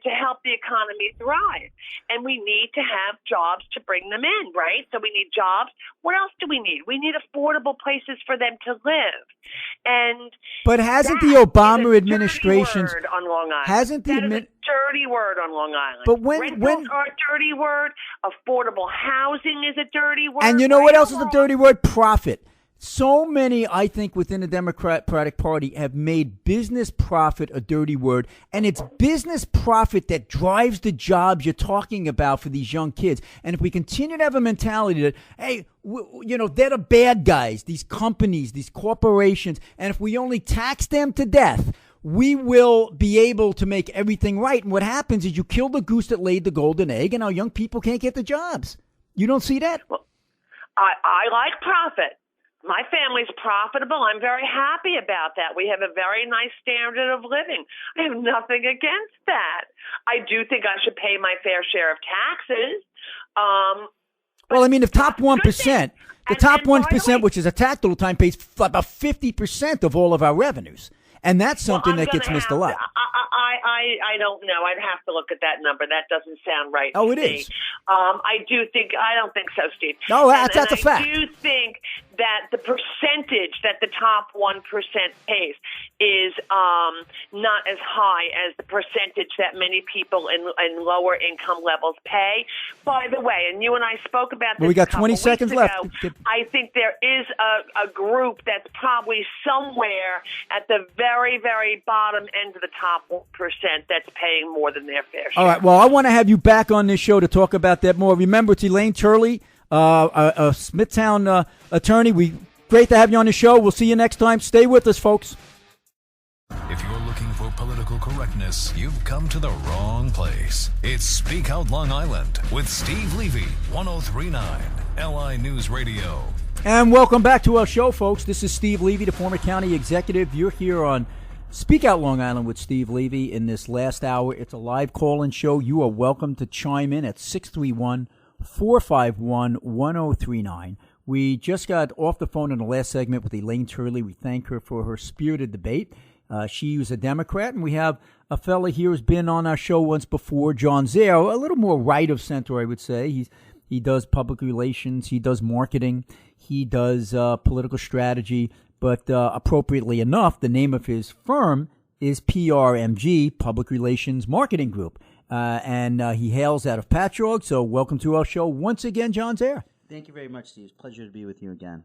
to help the economy thrive. And we need to have jobs to bring them in, right? So we need jobs. What else do we need? We need affordable places for them to live. But hasn't the Obama administration on Long Island? Hasn't the that is a dirty word on Long Island. But rentals are a dirty word. Affordable housing is a dirty word. And you know what else is a dirty word? Profit. So many, I think, within the Democratic Party have made business profit a dirty word. And it's business profit that drives the jobs you're talking about for these young kids. And if we continue to have a mentality that, hey, they're the bad guys, these companies, these corporations, and if we only tax them to death, we will be able to make everything right. And what happens is you kill the goose that laid the golden egg, and our young people can't get the jobs. You don't see that? Well, I like profit. My family's profitable. I'm very happy about that. We have a very nice standard of living. I have nothing against that. I do think I should pay my fair share of taxes. Well, I mean, the top 1%, the top 1%, which is a tax all the time, pays about 50% of all of our revenues. And that's something that gets missed a lot. I don't know. I'd have to look at that number. That doesn't sound right. Oh, it is. I don't think so, Steve. No, that's a fact. I do think that the percentage that the top 1% pays is not as high as the percentage that many people in lower income levels pay. By the way, and you and I spoke about this. We got 20 seconds left. I think there is a group that's probably somewhere at the very, very bottom end of the top 1% that's paying more than their fair share. All right. Well, I want to have you back on this show to talk about that more. Remember, it's Elaine Turley, a Smithtown attorney. Great to have you on the show. We'll see you next time. Stay with us, folks. If you're looking for political correctness, you've come to the wrong place. It's Speak Out Long Island with Steve Levy, 103.9 LI News Radio. And welcome back to our show, folks. This is Steve Levy, the former county executive. You're here on Speak Out Long Island with Steve Levy in this last hour. It's a live call-in show. You are welcome to chime in at 631-451-1039. We just got off the phone in the last segment with Elaine Turley. We thank her for her spirited debate. She was a Democrat, and we have a fella here who's been on our show once before, John Zero, a little more right of center, I would say. He does public relations. He does marketing. He does political strategy. But appropriately enough, the name of his firm is PRMG, Public Relations Marketing Group. And he hails out of Patchogue. So welcome to our show once again, John Zare. Thank you very much, Steve. It's a pleasure to be with you again.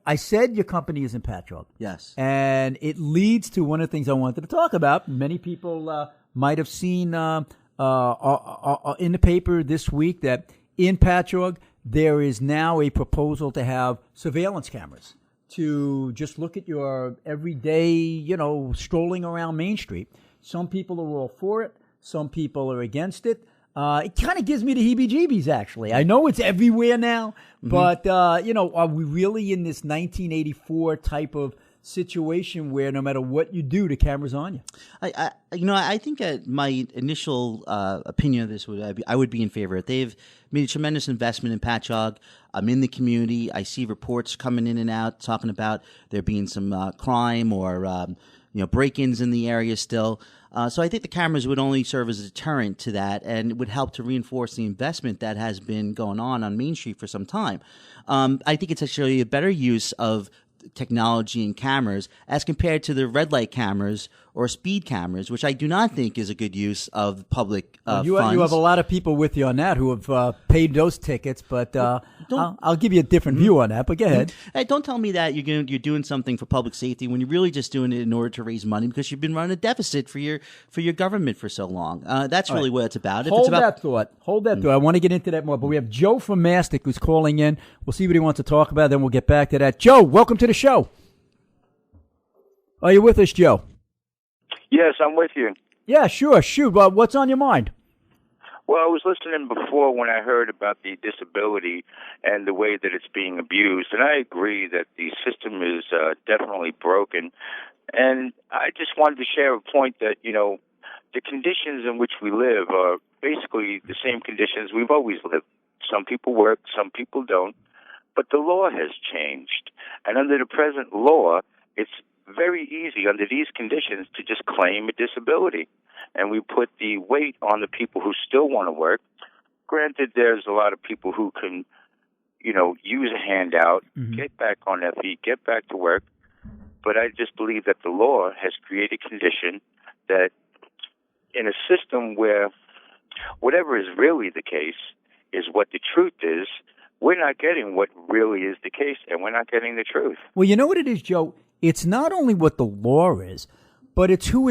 I said your company is in Patchogue. Yes. And it leads to one of the things I wanted to talk about. Many people might have seen in the paper this week that in Patchogue, there is now a proposal to have surveillance cameras to just look at your everyday, strolling around Main Street. Some people are all for it. Some people are against it. It kind of gives me the heebie-jeebies, actually. I know it's everywhere now, but, are we really in this 1984 type of situation where no matter what you do, the camera's on you. I think my initial opinion of this I would be in favor. They've made a tremendous investment in Patchogue. I'm in the community. I see reports coming in and out talking about there being some crime or break-ins in the area still. So I think the cameras would only serve as a deterrent to that, and it would help to reinforce the investment that has been going on Main Street for some time. I think it's actually a better use of technology and cameras as compared to the red light cameras or speed cameras, which I do not think is a good use of public funds. You have a lot of people with you on that who have paid those tickets, but I'll give you a different view on that, but go ahead. Hey, don't tell me that you're doing something for public safety when you're really just doing it in order to raise money because you've been running a deficit for your government for so long. That's really what it's about. Hold that thought. I want to get into that more, but we have Joe from Mastic who's calling in. We'll see what he wants to talk about, then we'll get back to that. Joe, welcome to the show. Are you with us, Joe? Yes, I'm with you. Yeah, sure. Shoot. What's on your mind? Well, I was listening before when I heard about the disability and the way that it's being abused, and I agree that the system is definitely broken. And I just wanted to share a point that, the conditions in which we live are basically the same conditions we've always lived. Some people work, some people don't, but the law has changed. And under the present law, it's very easy under these conditions to just claim a disability. And we put the weight on the people who still want to work. Granted, there's a lot of people who can, use a handout, get back on their feet, get back to work. But I just believe that the law has created a condition that in a system where whatever is really the case is what the truth is, we're not getting what really is the case, and we're not getting the truth. Well, you know what it is, Joe? It's not only what the law is, but it's who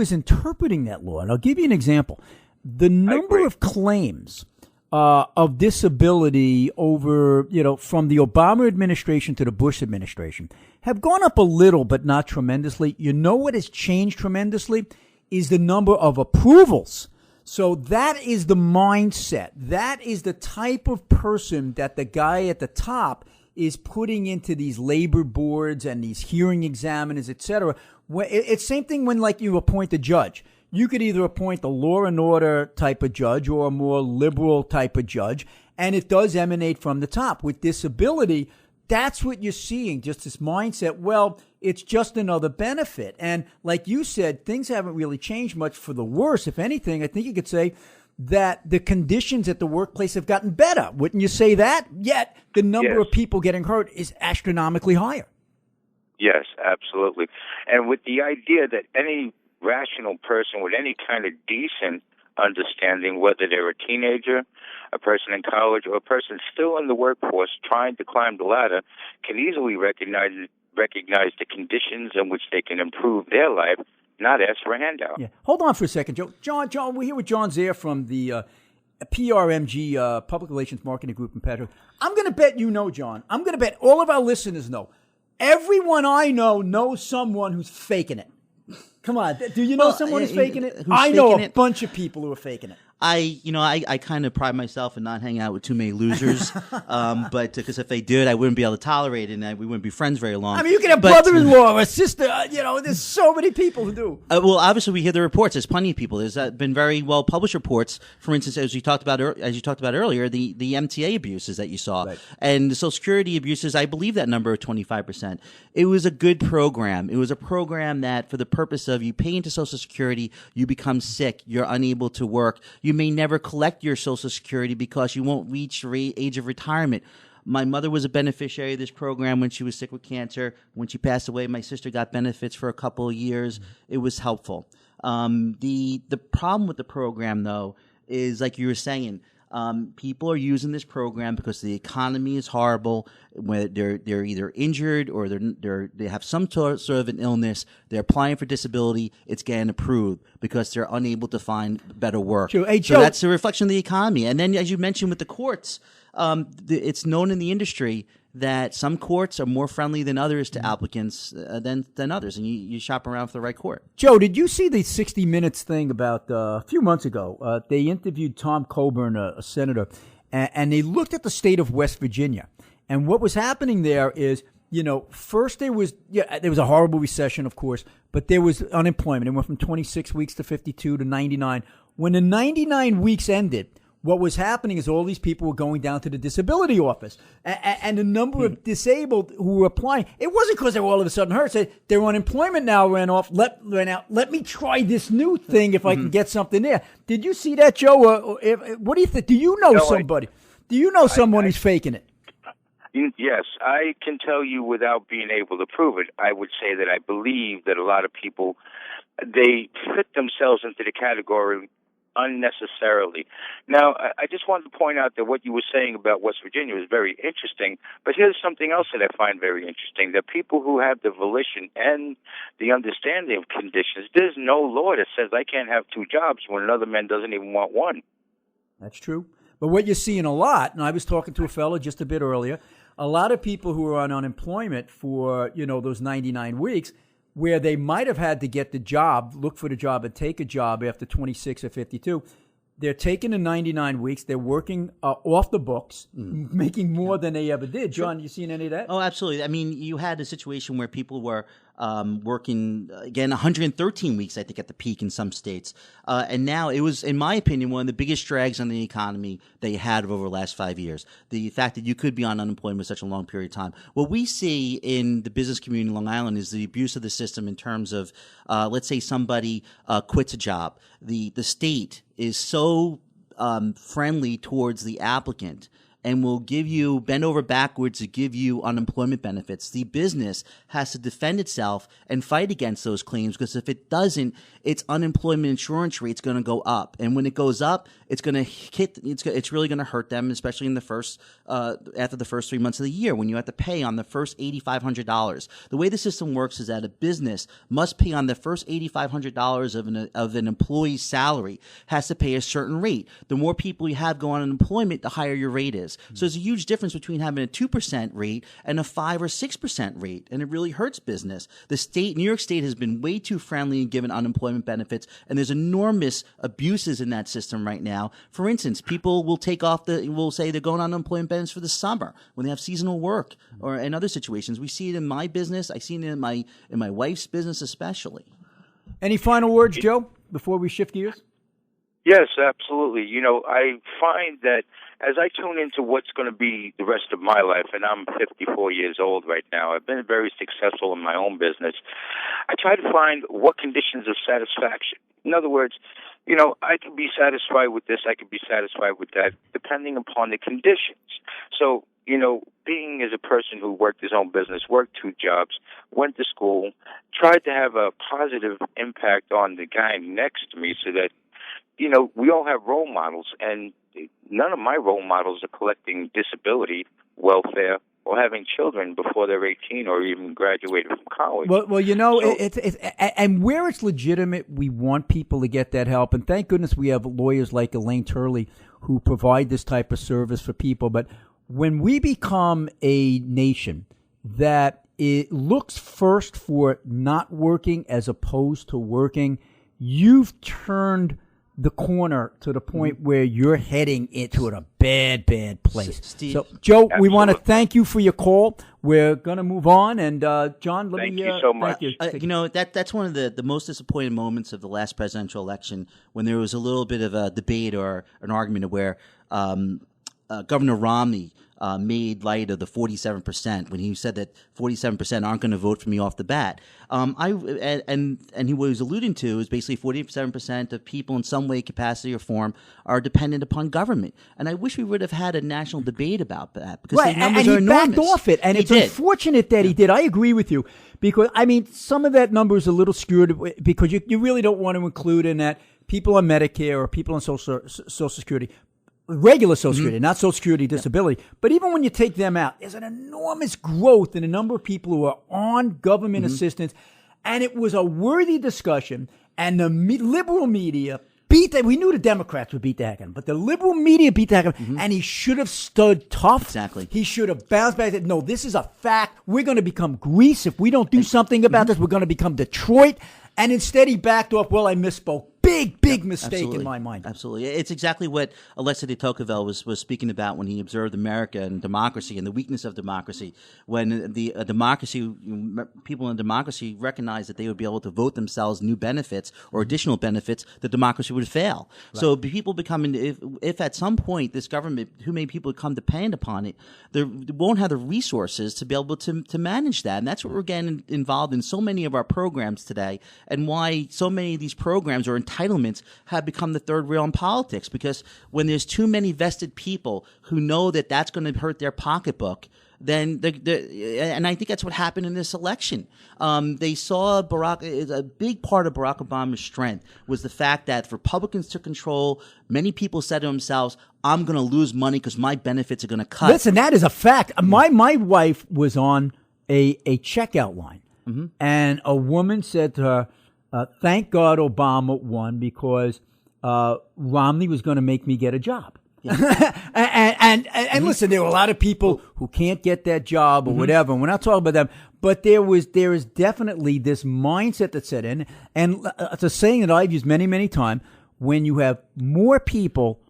is interpreting that law. And I'll give you an example. The number of claims of disability over, from the Obama administration to the Bush administration have gone up a little, but not tremendously. You know what has changed tremendously is the number of approvals. So that is the mindset. That is the type of person that the guy at the top is putting into these labor boards and these hearing examiners, et cetera. It's same thing when you appoint a judge. You could either appoint a law and order type of judge or a more liberal type of judge, and it does emanate from the top. With disability, that's what you're seeing, just this mindset. Well, it's just another benefit. And like you said, things haven't really changed much for the worse. If anything, I think you could say that the conditions at the workplace have gotten better. Wouldn't you say that? Yet the number of people getting hurt is astronomically higher. Yes, absolutely. And with the idea that any rational person with any kind of decent understanding, whether they're a teenager, a person in college, or a person still in the workforce trying to climb the ladder, can easily recognize the conditions in which they can improve their life, not ask for a handout. Yeah. Hold on for a second, Joe. John, we're here with John Zaire from the PRMG, Public Relations Marketing Group in Patrick. I'm going to bet you know, John. I'm going to bet all of our listeners know. Everyone I know knows someone who's faking it. Come on. Do you know someone who's faking it? I know a bunch of people who are faking it. I kind of pride myself in not hanging out with too many losers, but because if they did, I wouldn't be able to tolerate it, and we wouldn't be friends very long. I mean, you can have brother-in-law or a sister. There's so many people who do. Well, obviously, we hear the reports. There's plenty of people. There's been very well published reports. For instance, as you talked about earlier, the MTA abuses that you saw, right, and the Social Security abuses. I believe that number of 25%. It was a good program. It was a program that, for the purpose of you pay into Social Security, you become sick, you're unable to work. You may never collect your Social Security because you won't reach the age of retirement. My mother was a beneficiary of this program when she was sick with cancer. When she passed away, my sister got benefits for a couple of years. It was helpful. The problem with the program, though, is like you were saying, people are using this program because the economy is horrible. When they're either injured or they have some sort of an illness. They're applying for disability. It's getting approved because they're unable to find better work. True. Hey, so Joe, that's a reflection of the economy. And then, as you mentioned with the courts, it's known in the industry that some courts are more friendly than others to applicants than others, and you shop around for the right court. Joe, did you see the 60 Minutes thing about a few months ago? They interviewed Tom Coburn, a senator, and they looked at the state of West Virginia. And what was happening there is first there was a horrible recession, of course, but there was unemployment. It went from 26 weeks to 52 to 99. When the 99 weeks ended, what was happening is all these people were going down to the disability office. And the number of disabled who were applying, it wasn't because they were all of a sudden hurt. Their unemployment now ran out. Let me try this new thing if I can get something there. Did you see that, Joe? What do you think? Do you know somebody? Do you know someone who's faking it? Yes, I can tell you without being able to prove it. I would say that I believe that a lot of people, they fit themselves into the category unnecessarily. Now, I just wanted to point out that what you were saying about West Virginia was very interesting, but here's something else that I find very interesting, that people who have the volition and the understanding of conditions, there's no law that says I can't have two jobs when another man doesn't even want one. That's true. But what you're seeing a lot, and I was talking to a fellow just a bit earlier, a lot of people who are on unemployment for, those 99 weeks, where they might have had to get the job, look for the job and take a job after 26 or 52, they're taking the 99 weeks. They're working off the books, making more than they ever did. John, you seen any of that? Oh, absolutely. I mean, you had a situation where people were working, again, 113 weeks, I think, at the peak in some states. And now it was, in my opinion, one of the biggest drags on the economy that you had over the last 5 years. The fact that you could be on unemployment for such a long period of time. What we see in the business community in Long Island is the abuse of the system in terms of, let's say somebody quits a job. The state is so friendly towards the applicant and will bend over backwards to give you unemployment benefits. The business has to defend itself and fight against those claims, because if it doesn't, its unemployment insurance rate's going to go up. And when it goes up, it's going to it's really going to hurt them, especially in the first, after the first 3 months of the year, when you have to pay on the first $8,500. The way the system works is that a business must pay on the first $8,500 of an employee's salary, has to pay a certain rate. The more people you have go on unemployment, the higher your rate is. So there's a huge difference between having a 2% rate and a 5 or 6% rate, and it really hurts business. New York State has been way too friendly in giving unemployment benefits, and there's enormous abuses in that system right now. For instance, people will will say they're going on unemployment benefits for the summer when they have seasonal work, or in other situations. We see it in my business. I see it in my wife's business especially. Any final words, Joe, before we shift gears? Yes, absolutely. I find that as I tune into what's going to be the rest of my life, and I'm 54 years old right now, I've been very successful in my own business. I try to find what conditions of satisfaction. In other words, I can be satisfied with this, I can be satisfied with that, depending upon the conditions. So, being as a person who worked his own business, worked two jobs, went to school, tried to have a positive impact on the guy next to me so that, we all have role models, and none of my role models are collecting disability welfare or having children before they're 18 or even graduated from college. Well, and where it's legitimate, we want people to get that help. And thank goodness we have lawyers like Elaine Turley who provide this type of service for people. But when we become a nation that it looks first for not working as opposed to working, you've turned the corner to the point where you're heading into a bad place. Steve, so, Joe, absolutely. We want to thank you for your call. We're going to move on. And, John, thank you so much. Thank you. That's one of the most disappointing moments of the last presidential election, when there was a little bit of a debate or an argument where Governor Romney made light of the 47% when he said that 47% aren't going to vote for me off the bat. And he was alluding to is basically 47% of people in some way, capacity, or form are dependent upon government. And I wish we would have had a national debate about that, because the numbers are enormous. And he backed off it, and it's unfortunate that he did. I agree with you, because some of that number is a little skewed, because you really don't want to include in that people on Medicare or people on Social Security. Regular Social Security, not Social Security disability. But even when you take them out, there's an enormous growth in the number of people who are on government assistance. And it was a worthy discussion. And the liberal media beat that. We knew the Democrats would beat the heck out of him, but the liberal media beat the heck out of him. And he should have stood tough. Exactly. He should have bounced back and said, no, this is a fact. We're going to become Greece. If we don't do something about this, we're going to become Detroit. And instead he backed off. Well, I misspoke. big mistake in my mind. Absolutely. It's exactly what Alexei de Tocqueville was speaking about when he observed America and democracy and the weakness of democracy. When the people in democracy recognized that they would be able to vote themselves new benefits or additional benefits, the democracy would fail. Right. So people becoming, if at some point this government, who many people become dependent upon it, they won't have the resources to be able to manage that. And that's what we're getting involved in so many of our programs today, and why so many of these programs or entitlements have become the third rail in politics, because when there's too many vested people who know that that's going to hurt their pocketbook, then and I think that's what happened in this election. They saw a big part of Barack Obama's strength was the fact that if Republicans took control, many people said to themselves, I'm going to lose money because my benefits are going to cut. Listen, that is a fact. My wife was on a checkout line, and a woman said to her, thank God Obama won, because Romney was going to make me get a job. Yeah. and listen, there were a lot of people who can't get that job or whatever, and we're not talking about them, but there is definitely this mindset that set in, and it's a saying that I've used many times: when you have more people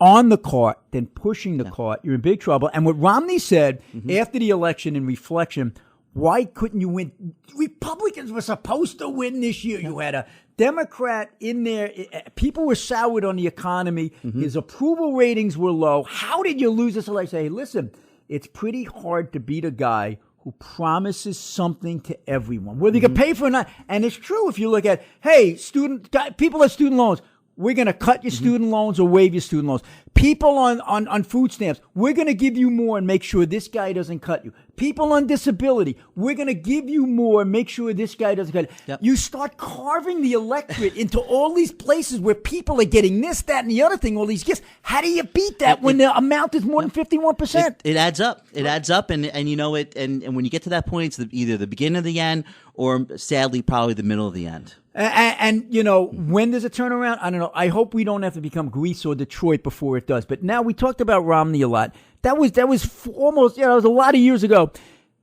on the cart than pushing the cart, you're in big trouble. And what Romney said after the election in reflection, why couldn't you win? Republicans were supposed to win this year. You had a Democrat in there. People were soured on the economy. His approval ratings were low. How did you lose this election? Hey, listen, it's pretty hard to beat a guy who promises something to everyone, whether you can pay for it or not. And it's true if you look at, hey, people have student loans. We're going to cut your student loans or waive your student loans. People on food stamps, we're going to give you more and make sure this guy doesn't cut you. People on disability, we're going to give you more and make sure this guy doesn't cut you. Yep. You start carving the electorate into all these places where people are getting this, that, and the other thing, all these gifts. How do you beat that when the amount is more than 51%? It adds up. It adds up, and you know it. And when you get to that point, it's either the beginning of the end or, sadly, probably the middle of the end. And you know, when there's a turnaround, I don't know. I hope we don't have to become Greece or Detroit before it does. But now we talked about Romney a lot. That was almost, it was a lot of years ago.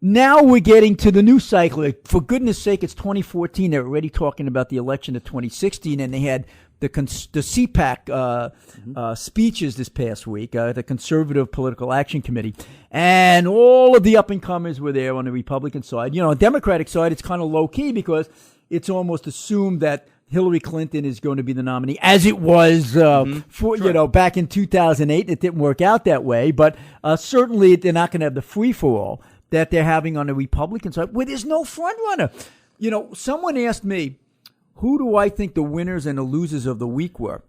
Now we're getting to the new cycle. For goodness sake, it's 2014. They're already talking about the election of 2016, and they had the CPAC speeches this past week, the Conservative Political Action Committee, and all of the up-and-comers were there on the Republican side. You know, on the Democratic side, it's kind of low-key because it's almost assumed that Hillary Clinton is going to be the nominee, as it was back in 2008. It didn't work out that way, but certainly they're not going to have the free-for-all that they're having on the Republican side, where there's no front-runner. You know, someone asked me, who do I think the winners and the losers of the week were?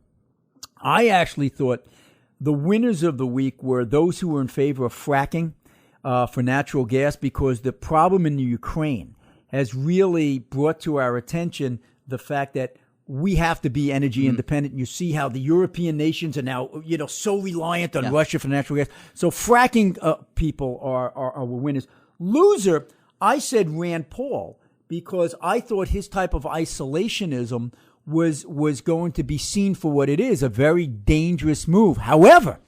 I actually thought the winners of the week were those who were in favor of fracking for natural gas, because the problem in the Ukraine has really brought to our attention the fact that we have to be energy independent. You see how the European nations are now, so reliant on Russia for natural gas. So fracking people are winners. Loser, I said Rand Paul, because I thought his type of isolationism was going to be seen for what it is, a very dangerous move. However,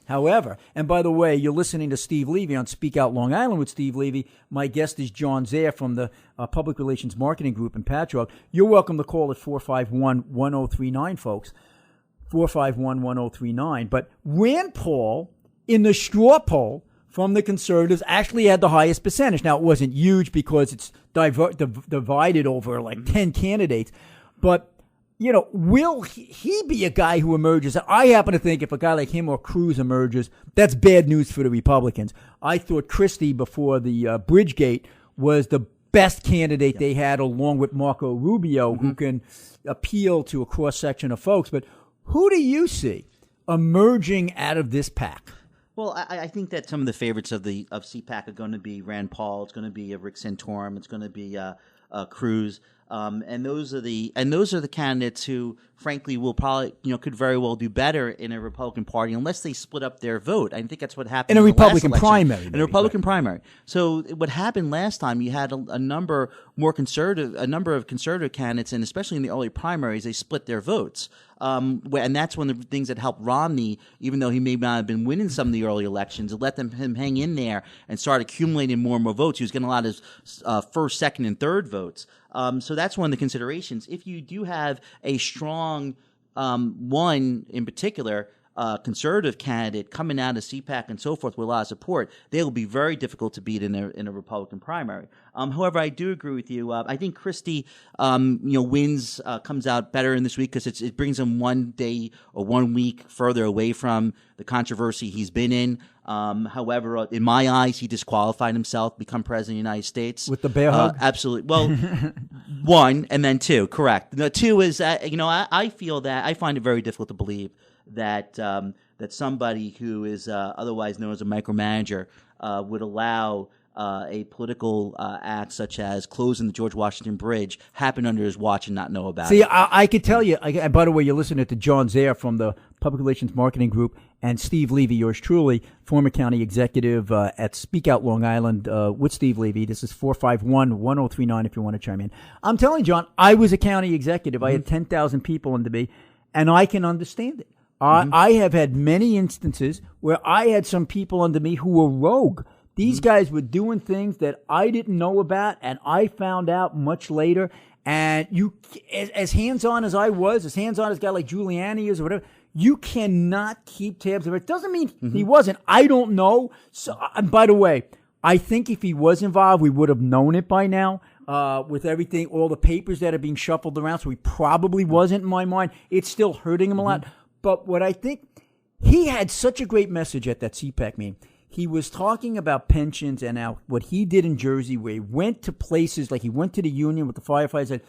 and by the way, you're listening to Steve Levy on Speak Out Long Island with Steve Levy. My guest is John Zaire from the Public Relations Marketing Group in Patchogue. You're welcome to call at 451-1039, folks. 451-1039. But Rand Paul, in the straw poll from the Conservatives, actually had the highest percentage. Now, it wasn't huge because it's divided over like 10 candidates, but will he be a guy who emerges? I happen to think if a guy like him or Cruz emerges, that's bad news for the Republicans. I thought Christie before the Bridgegate was the best candidate they had, along with Marco Rubio, who can appeal to a cross-section of folks. But who do you see emerging out of this pack? Well, I think that some of the favorites of CPAC are going to be Rand Paul. It's going to be Rick Santorum. It's going to be Cruz. And those are the candidates who, frankly, will probably, could very well do better in a Republican Party unless they split up their vote. I think that's what happened in a Republican last election. primary. In a Republican primary. So what happened last time, you had a number of conservative candidates, and especially in the early primaries, they split their votes. And that's one of the things that helped Romney, even though he may not have been winning some of the early elections, it let him hang in there and start accumulating more and more votes. He was getting a lot of first, second, and third votes. So that's one of the considerations. If you do have a strong one in particular, conservative candidate coming out of CPAC and so forth with a lot of support, they will be very difficult to beat in a Republican primary. However, I do agree with you. I think Christie, wins, comes out better in this week because it brings him 1 day or 1 week further away from the controversy he's been in. However, in my eyes, he disqualified himself, become president of the United States. With the bear hug? Absolutely. Well, 1 and then 2, correct. The 2 is, I feel that I find it very difficult to believe that somebody who is otherwise known as a micromanager would allow a political act such as closing the George Washington Bridge happen under his watch and not know about it. See, I could tell you, by the way, you're listening to John Zaire from the Public Relations Marketing Group and Steve Levy, yours truly, former county executive at Speak Out Long Island with Steve Levy. This is 451-1039 if you want to chime in. I'm telling you, John, I was a county executive. I had 10,000 people under me, and I can understand it. I have had many instances where I had some people under me who were rogue. These guys were doing things that I didn't know about, and I found out much later. And you, as hands-on as I was, as hands-on as a guy like Giuliani is or whatever, you cannot keep tabs of it. Doesn't mean he wasn't. I don't know. So, and by the way, I think if he was involved, we would have known it by now. With everything, all the papers that are being shuffled around, so he probably wasn't in my mind. It's still hurting him a lot. But what I think, he had such a great message at that CPAC meeting. He was talking about pensions and what he did in Jersey, where he went to places, like he went to the union with the firefighters, said,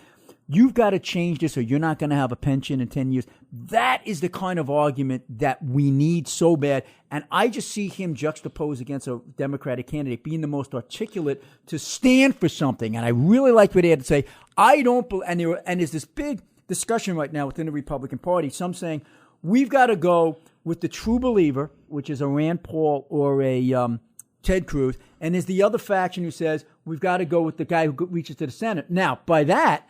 you've got to change this or you're not going to have a pension in 10 years. That is the kind of argument that we need so bad. And I just see him juxtaposed against a Democratic candidate being the most articulate to stand for something. And I really liked what he had to say. I don't believe, and there's this big discussion right now within the Republican Party, some saying, we've got to go with the true believer, which is a Rand Paul or a Ted Cruz, and there's the other faction who says we've got to go with the guy who reaches to the Senate. Now, by that,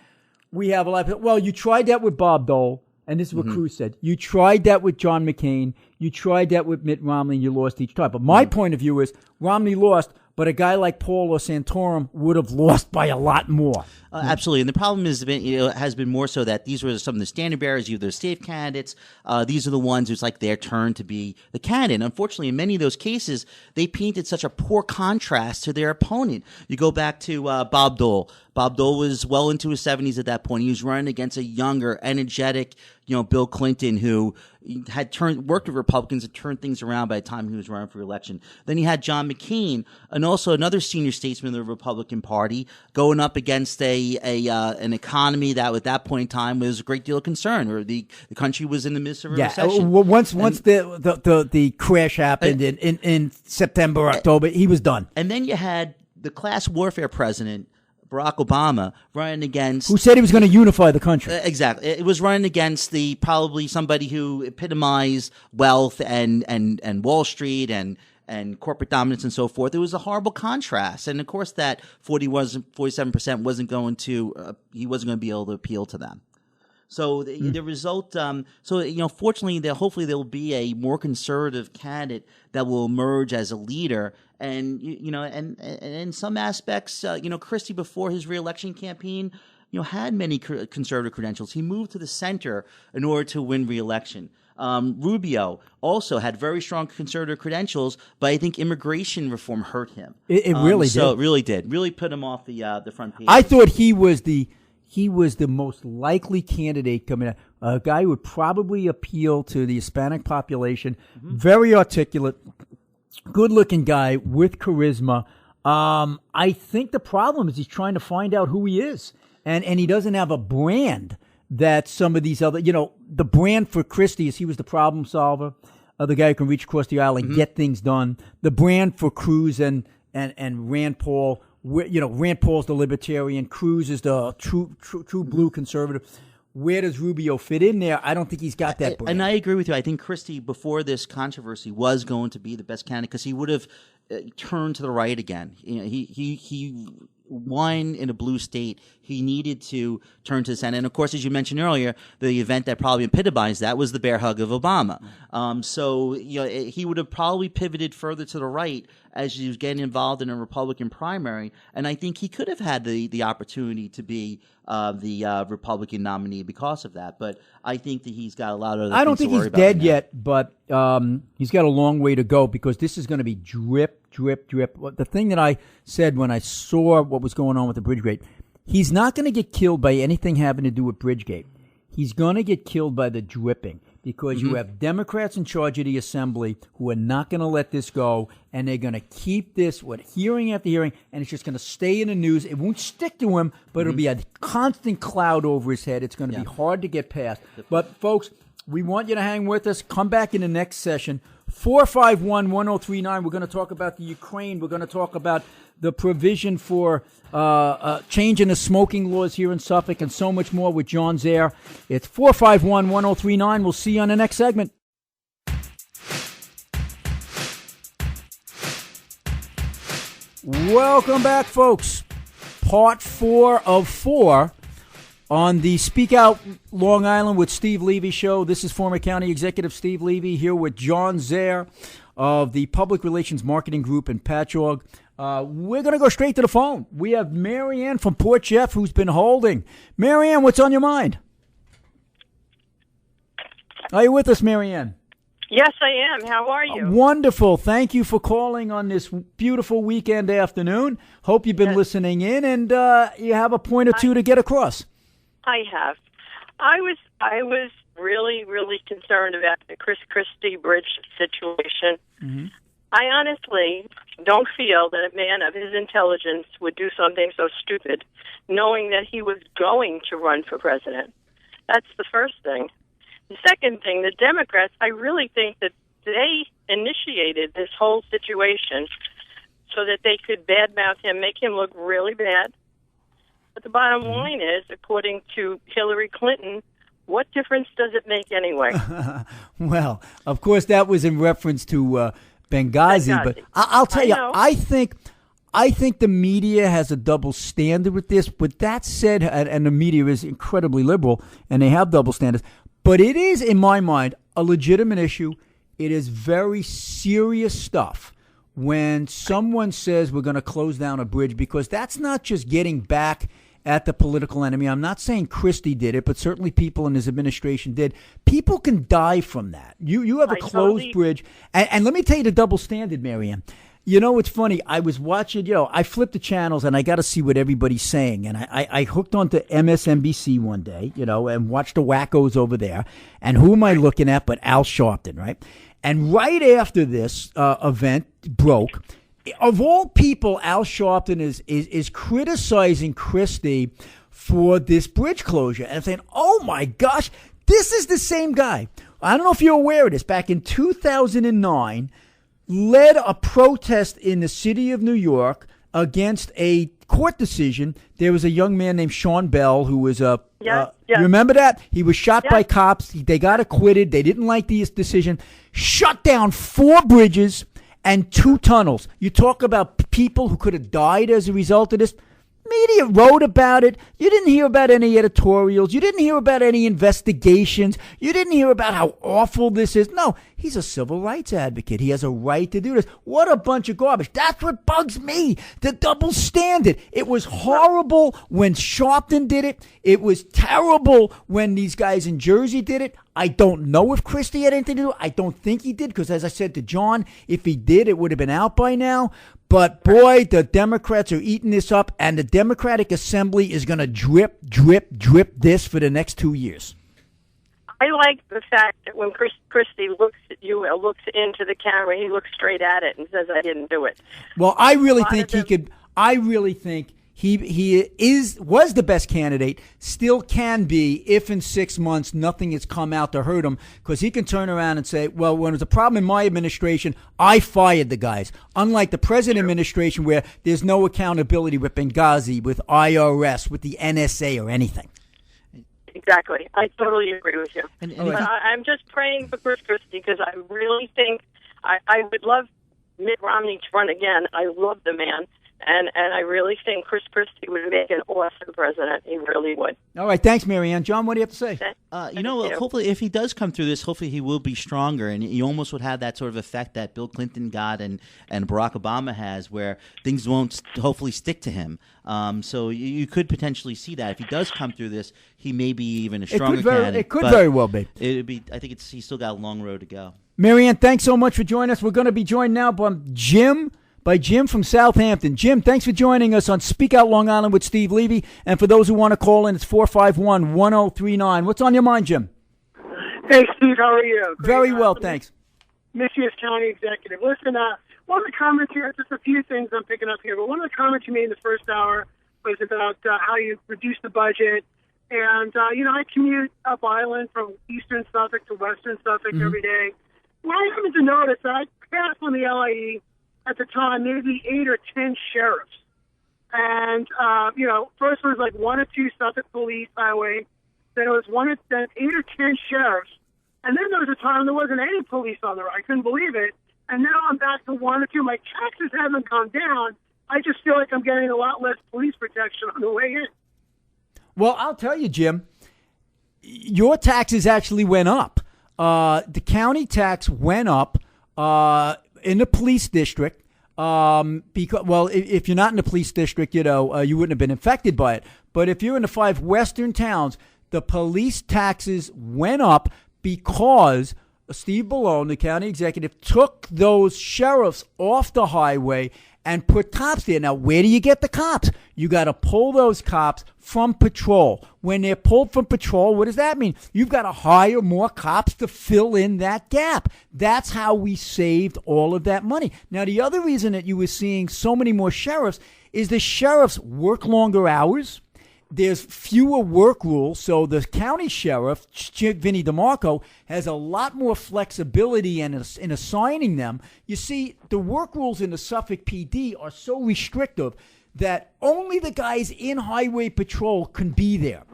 we have a lot of people, well, you tried that with Bob Dole, and this is what Cruz said. You tried that with John McCain. You tried that with Mitt Romney, and you lost each time. But my point of view is Romney lost, but a guy like Paul or Santorum would have lost by a lot more. Absolutely. And the problem is, has been more so that these were some of the standard bearers, either safe candidates. These are the ones who's like their turn to be the candidate. And unfortunately, in many of those cases, they painted such a poor contrast to their opponent. You go back to Bob Dole. Bob Dole was well into his 70s at that point. He was running against a younger, energetic, Bill Clinton, who had worked with Republicans and turned things around by the time he was running for election. Then he had John McCain, and also another senior statesman of the Republican Party, going up against an economy that at that point in time was a great deal of concern, or the country was in the midst of a recession. Once the crash happened in September, October, he was done. And then you had the class warfare president, Barack Obama, running against, who said he was going to unify the country. Exactly. It was running against probably somebody who epitomized wealth and Wall Street and corporate dominance and so forth. It was a horrible contrast. And of course that 47% wasn't going to, he wasn't going to be able to appeal to them. So the result, fortunately, hopefully there will be a more conservative candidate that will emerge as a leader. And, and in some aspects, Christie, before his reelection campaign, had many conservative credentials. He moved to the center in order to win reelection. Rubio also had very strong conservative credentials, but I think immigration reform hurt him. It really did. So it really did. Really put him off the front page. I thought he was the most likely candidate coming out. A guy who would probably appeal to the Hispanic population. Very articulate, good-looking guy with charisma. I think the problem is he's trying to find out who he is. And he doesn't have a brand that some of these other, the brand for Christie is he was the problem solver, the guy who can reach across the aisle and get things done. The brand for Cruz and Rand Paul, Rand Paul's the libertarian, Cruz is the true blue conservative. Where does Rubio fit in there? I don't think he's got that brand. And I agree with you. I think Christie, before this controversy, was going to be the best candidate because he would have turned to the right again. He won in a blue state, he needed to turn to the Senate. And of course, as you mentioned earlier, the event that probably epitomized that was the bear hug of Obama. So he would have probably pivoted further to the right as he was getting involved in a Republican primary. And I think he could have had the opportunity to be the Republican nominee because of that. But I think that he's got a lot of other I don't things think to worry he's about dead now. yet, but he's got a long way to go because this is going to be drip, drip, drip. The thing that I said when I saw what was going on with the Bridgegate, he's not going to get killed by anything having to do with Bridgegate. He's going to get killed by the dripping because you have Democrats in charge of the Assembly who are not going to let this go, and they're going to keep this hearing after hearing, and it's just going to stay in the news. It won't stick to him, but it'll be a constant cloud over his head. It's going to be hard to get past. But, folks, we want you to hang with us. Come back in the next session. 451-1039. We're going to talk about the Ukraine. We're going to talk about the provision for changing the smoking laws here in Suffolk and so much more with John Zaire. It's 451-1039. We'll see you on the next segment. Welcome back, folks. Part 4 of 4 on the Speak Out Long Island with Steve Levy show. This is former County Executive Steve Levy here with John Zaire of the Public Relations Marketing Group in Patchogue. We're going to go straight to the phone. We have Marianne from Port Jeff who's been holding. Marianne, what's on your mind? Are you with us, Marianne? Yes, I am. How are you? Wonderful. Thank you for calling on this beautiful weekend afternoon. Hope you've been listening in and you have a point or two to get across. I have. I was really, really concerned about the Chris Christie bridge situation. Mm-hmm. I honestly don't feel that a man of his intelligence would do something so stupid, knowing that he was going to run for president. That's the first thing. The second thing, the Democrats, I really think that they initiated this whole situation so that they could badmouth him, make him look really bad. But the bottom line is, according to Hillary Clinton, what difference does it make anyway? Well, of course, that was in reference to Benghazi. But I'll tell you, I think the media has a double standard with this. But that said, and the media is incredibly liberal, and they have double standards. But it is, in my mind, a legitimate issue. It is very serious stuff when someone says we're going to close down a bridge, because that's not just getting back at the political enemy. I'm not saying Christie did it, but certainly people in his administration did. People can die from that. You have a closed bridge. And let me tell you the double standard, Marianne. You know, it's funny. I was watching, I flipped the channels and I got to see what everybody's saying. And I hooked onto MSNBC one day, and watched the wackos over there. And who am I looking at but Al Sharpton, right? And right after this event broke, of all people, Al Sharpton is criticizing Christie for this bridge closure and saying, oh my gosh, this is the same guy. I don't know if you're aware of this. Back in 2009, led a protest in the city of New York against a court decision. There was a young man named Sean Bell who was you remember that? He was shot by cops. They got acquitted. They didn't like the decision. Shut down 4 bridges and 2 tunnels. You talk about people who could have died as a result of this. Media wrote about it. You didn't hear about any editorials. You didn't hear about any investigations. You didn't hear about how awful this is. No, he's a civil rights advocate. He has a right to do this. What a bunch of garbage. That's what bugs me. The double standard. It was horrible when Sharpton did it. It was terrible when these guys in Jersey did it. I don't know if Christie had anything to do. I don't think he did, because as I said to John, if he did, it would have been out by now. But boy, the Democrats are eating this up, and the Democratic Assembly is going to drip, drip, drip this for the next 2 years. I like the fact that when Christie looks at you, looks into the camera, he looks straight at it and says, I didn't do it. Well, I really think he could. I really think he was the best candidate, still can be, if in 6 months nothing has come out to hurt him, because he can turn around and say, well, when there was a problem in my administration, I fired the guys. Unlike the present administration, where there's no accountability with Benghazi, with IRS, with the NSA or anything. Exactly. I totally agree with you. But I'm just praying for Chris Christie, because I really think I would love Mitt Romney to run again. I love the man. And I really think Chris Christie would make an awesome president. He really would. All right. Thanks, Marianne. John, what do you have to say? Hopefully, if he does come through this, hopefully he will be stronger, and you almost would have that sort of effect that Bill Clinton got and Barack Obama has, where things won't hopefully stick to him. So you could potentially see that if he does come through this, he may be even a stronger candidate. It could very well be. It'd be. I think he's still got a long road to go. Marianne, thanks so much for joining us. We're going to be joined now by Jim from Southampton. Jim, thanks for joining us on Speak Out Long Island with Steve Levy. And for those who want to call in, it's 451-1039. What's on your mind, Jim? Hey, Steve, how are you? Very well, thanks. Michias County Executive. Listen, one of the comments here, just a few things I'm picking up here, but one of the comments you made in the first hour was about how you reduce the budget. And, I commute up island from eastern Suffolk to western Suffolk every day. Well, I happened to notice that I passed on the LIE at the time, maybe 8 or 10 sheriffs. And, first was like 1 or 2 Suffolk Police Highway. Then it was 8 or 10 sheriffs. And then there was a time there wasn't any police on the road. I couldn't believe it. And now I'm back to 1 or 2. My taxes haven't gone down. I just feel like I'm getting a lot less police protection on the way in. Well, I'll tell you, Jim, your taxes actually went up. The county tax went up in the police district because, if you're not in the police district, you wouldn't have been affected by it. But if you're in the 5 western towns, the police taxes went up because Steve Bellone, the county executive, took those sheriffs off the highway and put cops there. Now, where do you get the cops? You got to pull those cops from patrol. When they're pulled from patrol, what does that mean? You've got to hire more cops to fill in that gap. That's how we saved all of that money. Now, the other reason that you were seeing so many more sheriffs is the sheriffs work longer hours. There's fewer work rules, so the county sheriff, Vinnie DeMarco, has a lot more flexibility in assigning them. You see, the work rules in the Suffolk PD are so restrictive that only the guys in highway patrol can be there.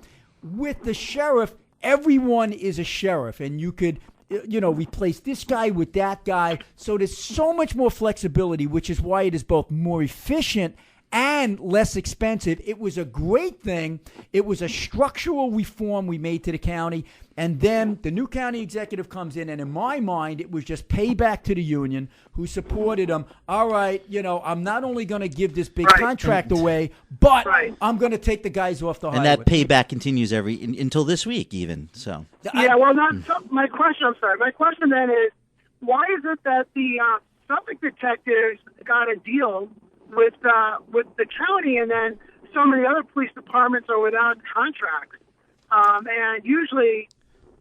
With the sheriff, everyone is a sheriff, and you could replace this guy with that guy. So there's so much more flexibility, which is why it is both more efficient and less expensive. It was a great thing. It was a structural reform we made to the county. And then the new county executive comes in, and in my mind, it was just payback to the union who supported him. All right, I'm not only going to give this big contract away, but I'm going to take the guys off the highway. And that payback continues until this week even. So yeah, well, my question then is, why is it that the Suffolk detectives got a deal with the county, and then so many other police departments are without contracts? And usually,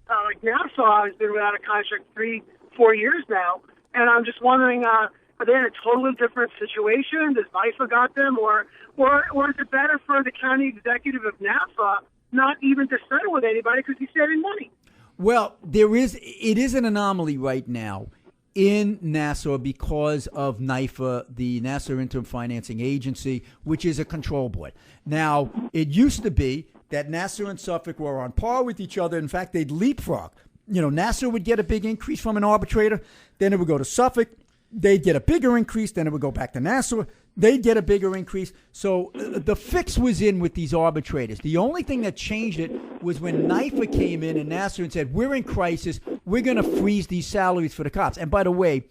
like Nassau has been without a contract 3-4 years now. And I'm just wondering, are they in a totally different situation? Does NIFA got them, or is it better for the county executive of Nassau not even to settle with anybody because he's saving money? Well, it is an anomaly right now in Nassau because of NIFA, the Nassau Interim Financing Agency, which is a control board. Now, it used to be that Nassau and Suffolk were on par with each other. In fact, they'd leapfrog. Nassau would get a big increase from an arbitrator, then it would go to Suffolk. They'd get a bigger increase, then it would go back to Nassau. They'd get a bigger increase. So the fix was in with these arbitrators. The only thing that changed it was when NIFA came in and Nassau and said, we're in crisis. We're going to freeze these salaries for the cops. And by the way,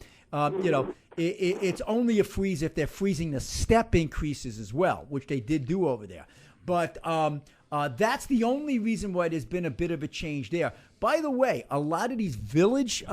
it's only a freeze if they're freezing the step increases as well, which they did do over there. But that's the only reason why there's been a bit of a change there. By the way, a lot of these village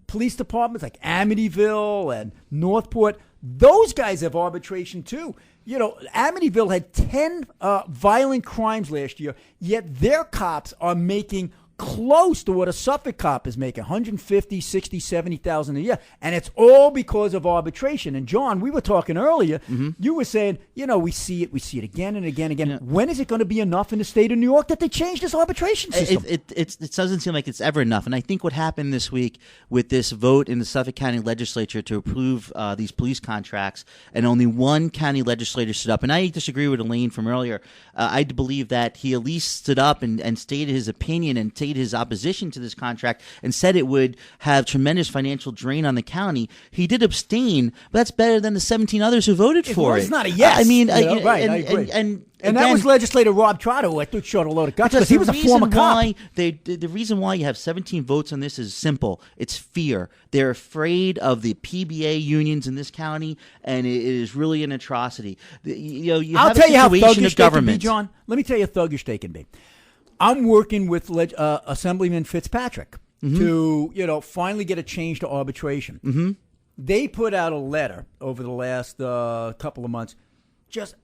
police departments like Amityville and Northport, those guys have arbitration too. Amityville had 10 violent crimes last year, yet their cops are making close to what a Suffolk cop is making, $150,000, $60,000, $70,000 a year. And it's all because of arbitration. And John, we were talking earlier, you were saying, we see it again and again and again. Yeah. When is it going to be enough in the state of New York that they change this arbitration system? It doesn't seem like it's ever enough. And I think what happened this week with this vote in the Suffolk County Legislature to approve these police contracts, and only one county legislator stood up. And I disagree with Elaine from earlier. I believe that he at least stood up and stated his opinion and state his opposition to this contract and said it would have tremendous financial drain on the county. He did abstain, but that's better than the 17 others who voted for it. It's not a yes. I mean, right, I agree. And again, that was legislator Rob Trotter, who I thought showed a load of guts because he was a former cop. The reason why you have 17 votes on this is simple. It's fear. They're afraid of the PBA unions in this county, and it is really an atrocity. I'll tell you how thuggish they can be, John. Let me tell you how thuggish they can be. I'm working with Assemblyman Fitzpatrick to finally get a change to arbitration. Mm-hmm. They put out a letter over the last couple of months just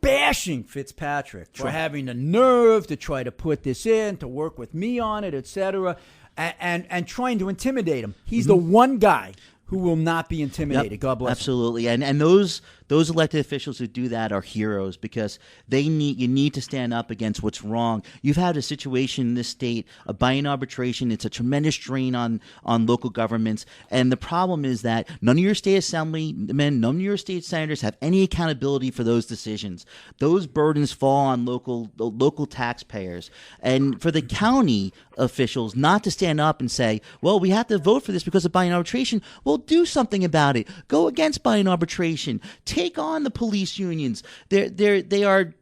bashing Fitzpatrick for having the nerve to try to put this in, to work with me on it, etc., and trying to intimidate him. He's the one guy who will not be intimidated. Yep, God bless absolutely. And those elected officials who do that are heroes because you need to stand up against what's wrong. You've had a situation in this state, a buying arbitration. It's a tremendous strain on local governments. And the problem is that none of your state assemblymen, none of your state senators have any accountability for those decisions. Those burdens fall on local taxpayers. And for the county officials not to stand up and say, well, we have to vote for this because of buying arbitration. Well, do something about it. Go against buying arbitration. Take on the police unions. They are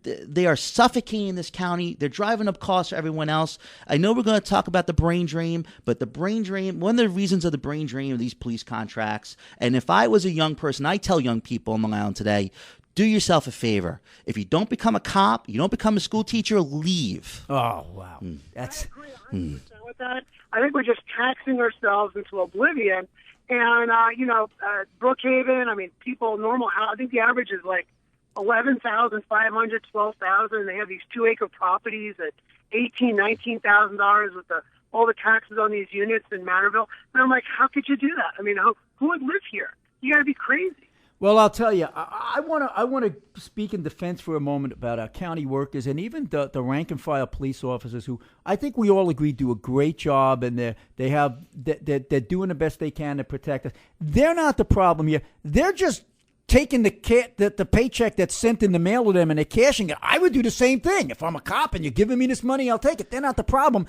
suffocating this county. They're driving up costs for everyone else. I know we're going to talk about the brain drain, but the brain drain, one of the reasons of the brain drain are these police contracts. And if I was a young person, I tell young people on Long Island today, do yourself a favor. If you don't become a cop, you don't become a school teacher, leave. Oh, wow. That's I agree 100% with that. I think we're just taxing ourselves into oblivion. And, Brookhaven, I mean, I think the average is like 11,500, 12,000. They have these 2-acre properties at $18,000, $19,000 with all the taxes on these units in Manorville. And I'm like, how could you do that? I mean, who would live here? You got to be crazy. Well, I'll tell you, I want to speak in defense for a moment about our county workers and even the rank and file police officers who I think we all agree do a great job, and they're doing the best they can to protect us. They're not the problem here. They're just taking the paycheck that's sent in the mail to them and they're cashing it. I would do the same thing. If I'm a cop and you're giving me this money, I'll take it. They're not the problem.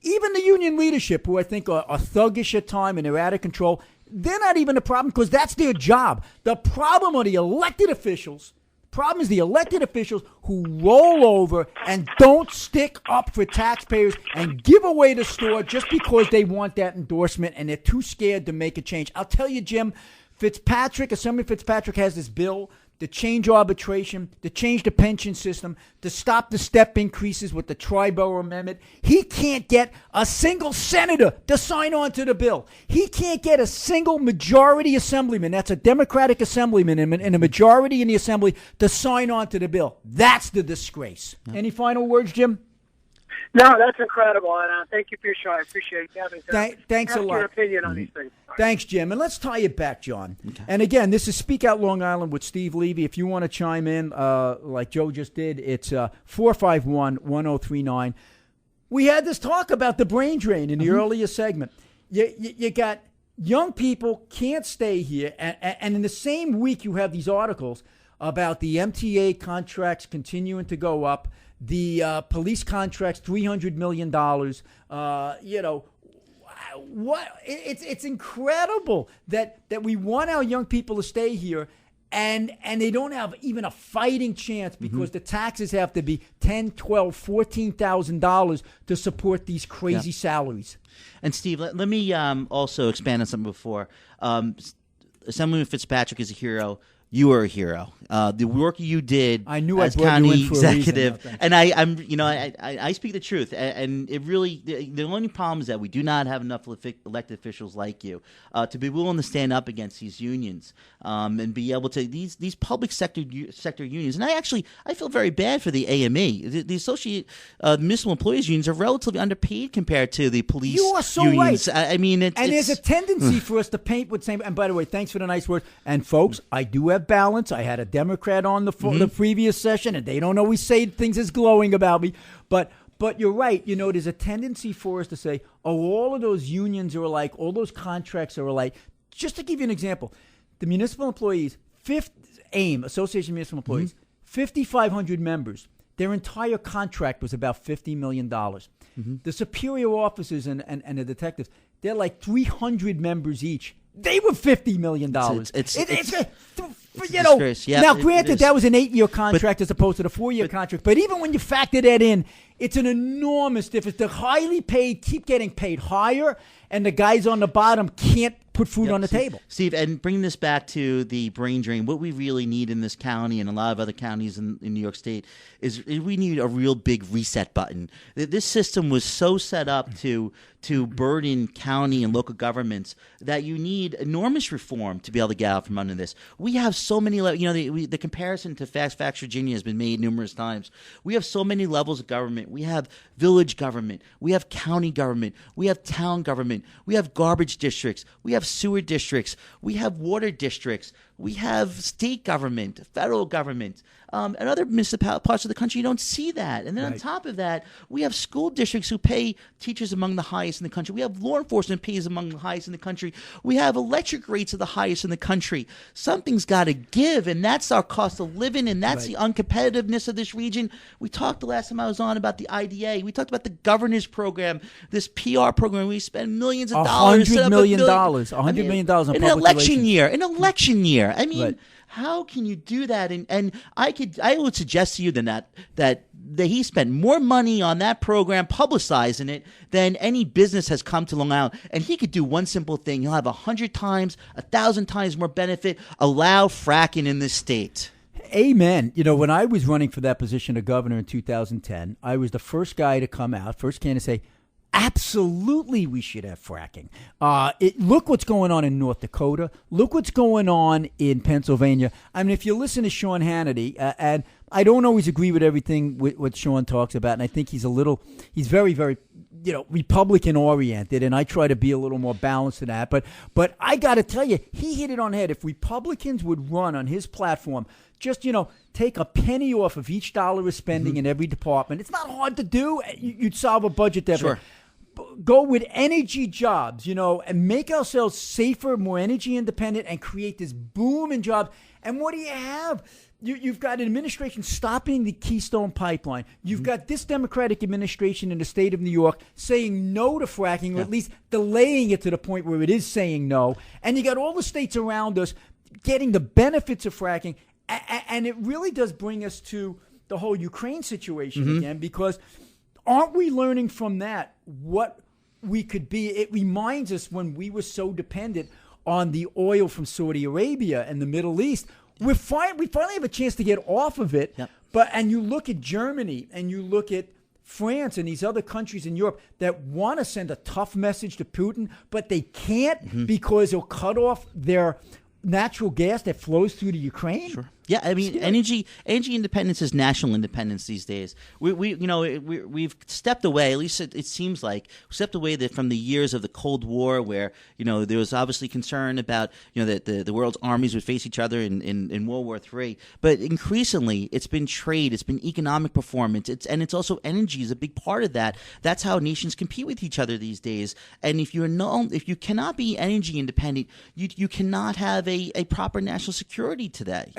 Even the union leadership, who I think are thuggish at times and they're out of control, they're not even the problem because that's their job. The problem are the elected officials. Problem is the elected officials who roll over and don't stick up for taxpayers and give away the store just because they want that endorsement and they're too scared to make a change. I'll tell you, Jim, Assemblyman Fitzpatrick has this bill to change arbitration, to change the pension system, to stop the step increases with the Triborough Amendment. He can't get a single senator to sign on to the bill. He can't get a single majority assemblyman, that's a Democratic assemblyman and a majority in the assembly, to sign on to the bill. That's the disgrace. Yeah. Any final words, Jim? No, that's incredible, and thank you for your show. I appreciate having thanks a lot. Your opinion on these things. Thanks, Jim. And let's tie it back, John. Okay. And again, this is Speak Out Long Island with Steve Levy. If you want to chime in like Joe just did, it's 451-1039. We had this talk about the brain drain in the earlier segment. You got young people can't stay here, and in the same week you have these articles about the MTA contracts continuing to go up, the police contracts, $300 million. It's incredible that we want our young people to stay here, and they don't have even a fighting chance because the taxes have to be $10,000, $12,000, $14,000 to support these crazy salaries. And Steve, let me also expand on something before. Assemblyman Fitzpatrick is a hero. You are a hero. The work you did as county executive, and I speak the truth. And it really, the only problem is that we do not have enough elected officials like you to be willing to stand up against these unions and be able to these public sector unions. And I feel very bad for the AME. The Associate Municipal Employees Unions are relatively underpaid compared to the police. You are so unions. right. I mean, there's a tendency for us to paint with same. And by the way, thanks for the nice words. And folks, I do have balance. I had a Democrat on the previous session, and they don't always say things as glowing about me. But you're right. There's a tendency for us to say, oh, all of those unions are alike, all those contracts are alike. Just to give you an example, the municipal employees, AIM, Association of Municipal Employees, 5,500 members. Their entire contract was about $50 million. The superior officers and the detectives, they're like 300 members each. They were $50 million. It's you a know. disgrace. Yeah, now, it granted, is. that was an 8-year contract as opposed to the 4-year contract. But even when you factor that in, it's an enormous difference. The highly paid keep getting paid higher, and the guys on the bottom can't put food on the table. Steve, and bring this back to the brain drain. What we really need in this county and a lot of other counties in New York State is we need a real big reset button. This system was so set up to burden county and local governments that you need enormous reform to be able to get out from under this. We have so many, the comparison to Fast Facts Virginia has been made numerous times. We have so many levels of government. We have village government. We have county government. We have town government. We have garbage districts. We have sewer districts. We have water districts. We have state government, federal government, and other municipal parts of the country. You don't see that. And then on top of that, we have school districts who pay teachers among the highest in the country. We have law enforcement pays among the highest in the country. We have electric rates of the highest in the country. Something's got to give, and that's our cost of living, and that's the uncompetitiveness of this region. We talked the last time I was on about the IDA. We talked about the governor's program, this PR program. We spend millions of dollars. $100 million. $100 million on an public election relations. year. An election year. I mean, how can you do that? And I would suggest to you that he spent more money on that program, publicizing it, than any business has come to Long Island. And he could do one simple thing. He'll have 100 times, 1,000 times more benefit. Allow fracking in this state. Amen. You know, when I was running for that position of governor in 2010, I was the first guy to come out, first candidate to say, absolutely, we should have fracking. Look what's going on in North Dakota. Look what's going on in Pennsylvania. I mean, if you listen to Sean Hannity, and I don't always agree with everything what Sean talks about, and I think he's very, very, Republican oriented, and I try to be a little more balanced than that. But I got to tell you, he hit it on the head. If Republicans would run on his platform, just, take a penny off of each dollar of spending in every department. It's not hard to do. You'd solve a budget deficit. Sure. Go with energy jobs, and make ourselves safer, more energy independent, and create this boom in jobs. And what do you have? You've got an administration stopping the Keystone Pipeline. You've got this Democratic administration in the state of New York saying no to fracking, or at least delaying it to the point where it is saying no. And you got all the states around us getting the benefits of fracking. And it really does bring us to the whole Ukraine situation again, because aren't we learning from that what we could be? It reminds us when we were so dependent on the oil from Saudi Arabia and the Middle East. We finally have a chance to get off of it. Yep. And you look at Germany and you look at France and these other countries in Europe that want to send a tough message to Putin, but they can't because it'll cut off their natural gas that flows through to Ukraine. Sure. Yeah, I mean, energy independence is national independence these days. We've stepped away. At least it seems like stepped away from the years of the Cold War, where there was obviously concern about that the world's armies would face each other in World War III. But increasingly, it's been trade, it's been economic performance, it's also energy is a big part of that. That's how nations compete with each other these days. And if you cannot be energy independent, you cannot have a proper national security today.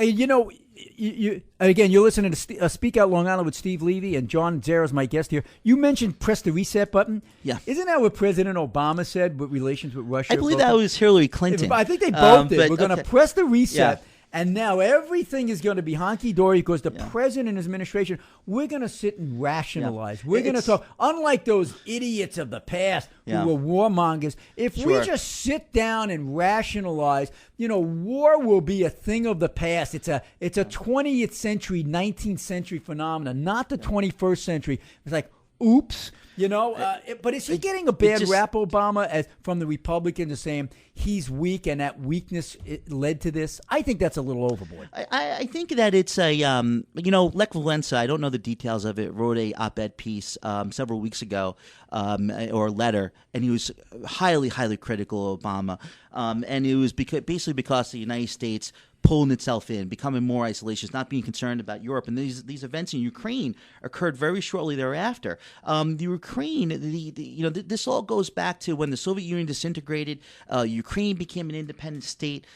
Again, you're listening to Speak Out Long Island with Steve Levy, and John Zara's my guest here. You mentioned press the reset button. Yeah. Isn't that what President Obama said with relations with Russia? I believe that was Hillary Clinton. I think they both did. But, we're going to press the reset. Yeah. And now everything is going to be honky-dory because the president and his administration, we're going to sit and rationalize. We're going to talk. Unlike those idiots of the past who were warmongers, if we just sit down and rationalize, war will be a thing of the past. It's a 20th century, 19th century phenomenon, not the 21st century. It's like, oops. But is he getting a bad rap, Obama, from the Republicans are saying he's weak and that weakness led to this? I think that's a little overboard. I think that it's a, Lech Walesa, I don't know the details of it, wrote a op-ed piece several weeks ago, or a letter, and he was highly, highly critical of Obama. And it was basically because the United States pulling itself in, becoming more isolationist, not being concerned about Europe. And these events in Ukraine occurred very shortly thereafter. The Ukraine, this all goes back to when the Soviet Union disintegrated, Ukraine became an independent state.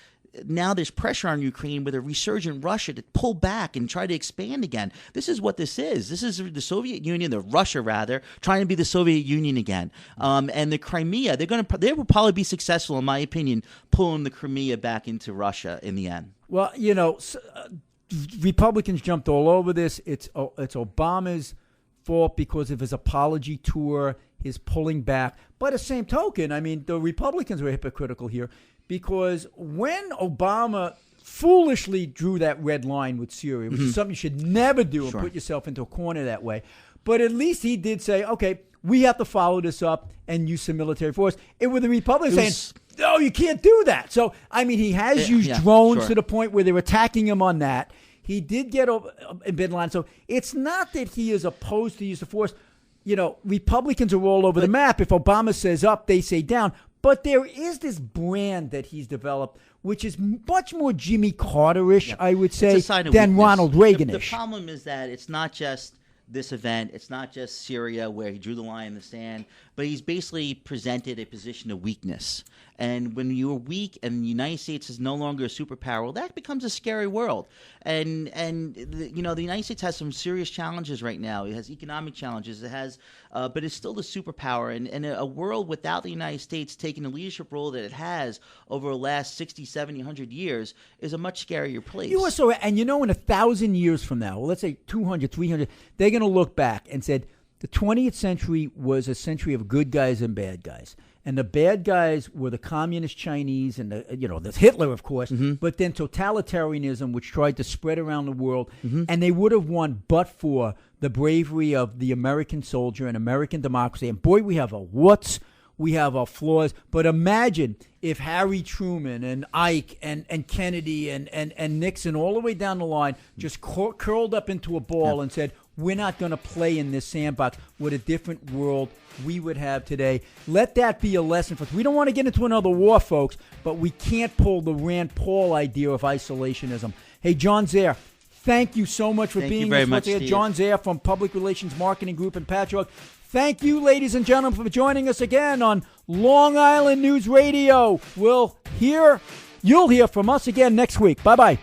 now there's pressure on Ukraine with a resurgent Russia to pull back and try to expand again. This is what this is. This is the Soviet Union, the Russia rather, trying to be the Soviet Union again. And the Crimea, they will probably be successful, in my opinion, pulling the Crimea back into Russia in the end. Well, Republicans jumped all over this. It's Obama's fault because of his apology tour, his pulling back. By the same token, I mean, the Republicans were hypocritical here because when Obama foolishly drew that red line with Syria, which is something you should never do and put yourself into a corner that way, but at least he did say, okay, we have to follow this up and use some military force. It was the Republicans saying, no, you can't do that. So, I mean, he has used drones to the point where they were attacking him on that. He did get a bin line. So it's not that he is opposed to use of force. Republicans are all over the map. If Obama says up, they say down. But there is this brand that he's developed, which is much more Jimmy Carter-ish, I would say, than Ronald Reagan-ish. The problem is that it's not just this event. It's not just Syria where he drew the line in the sand, but he's basically presented a position of weakness. And when you're weak and the United States is no longer a superpower, well, that becomes a scary world. And the United States has some serious challenges right now. It has economic challenges. It has, but it's still the superpower. And a world without the United States taking the leadership role that it has over the last 60, 70, 100 years is a much scarier place. You are so, and in 1,000 years from now, well, let's say 200, 300, they're going to look back and said the 20th century was a century of good guys and bad guys. And the bad guys were the communist Chinese and there's Hitler, of course, but then totalitarianism, which tried to spread around the world. And they would have won but for the bravery of the American soldier and American democracy. And boy, we have our warts, we have our flaws. But imagine if Harry Truman and Ike and Kennedy and Nixon all the way down the line just curled up into a ball and said, we're not going to play in this sandbox. What a different world we would have today. Let that be a lesson for us. We don't want to get into another war, folks, but we can't pull the Rand Paul idea of isolationism. Hey, John Zaire, thank you so much for being with us here. John Zaire from Public Relations Marketing Group in Patchogue. Thank you, ladies and gentlemen, for joining us again on Long Island News Radio. You'll hear from us again next week. Bye-bye.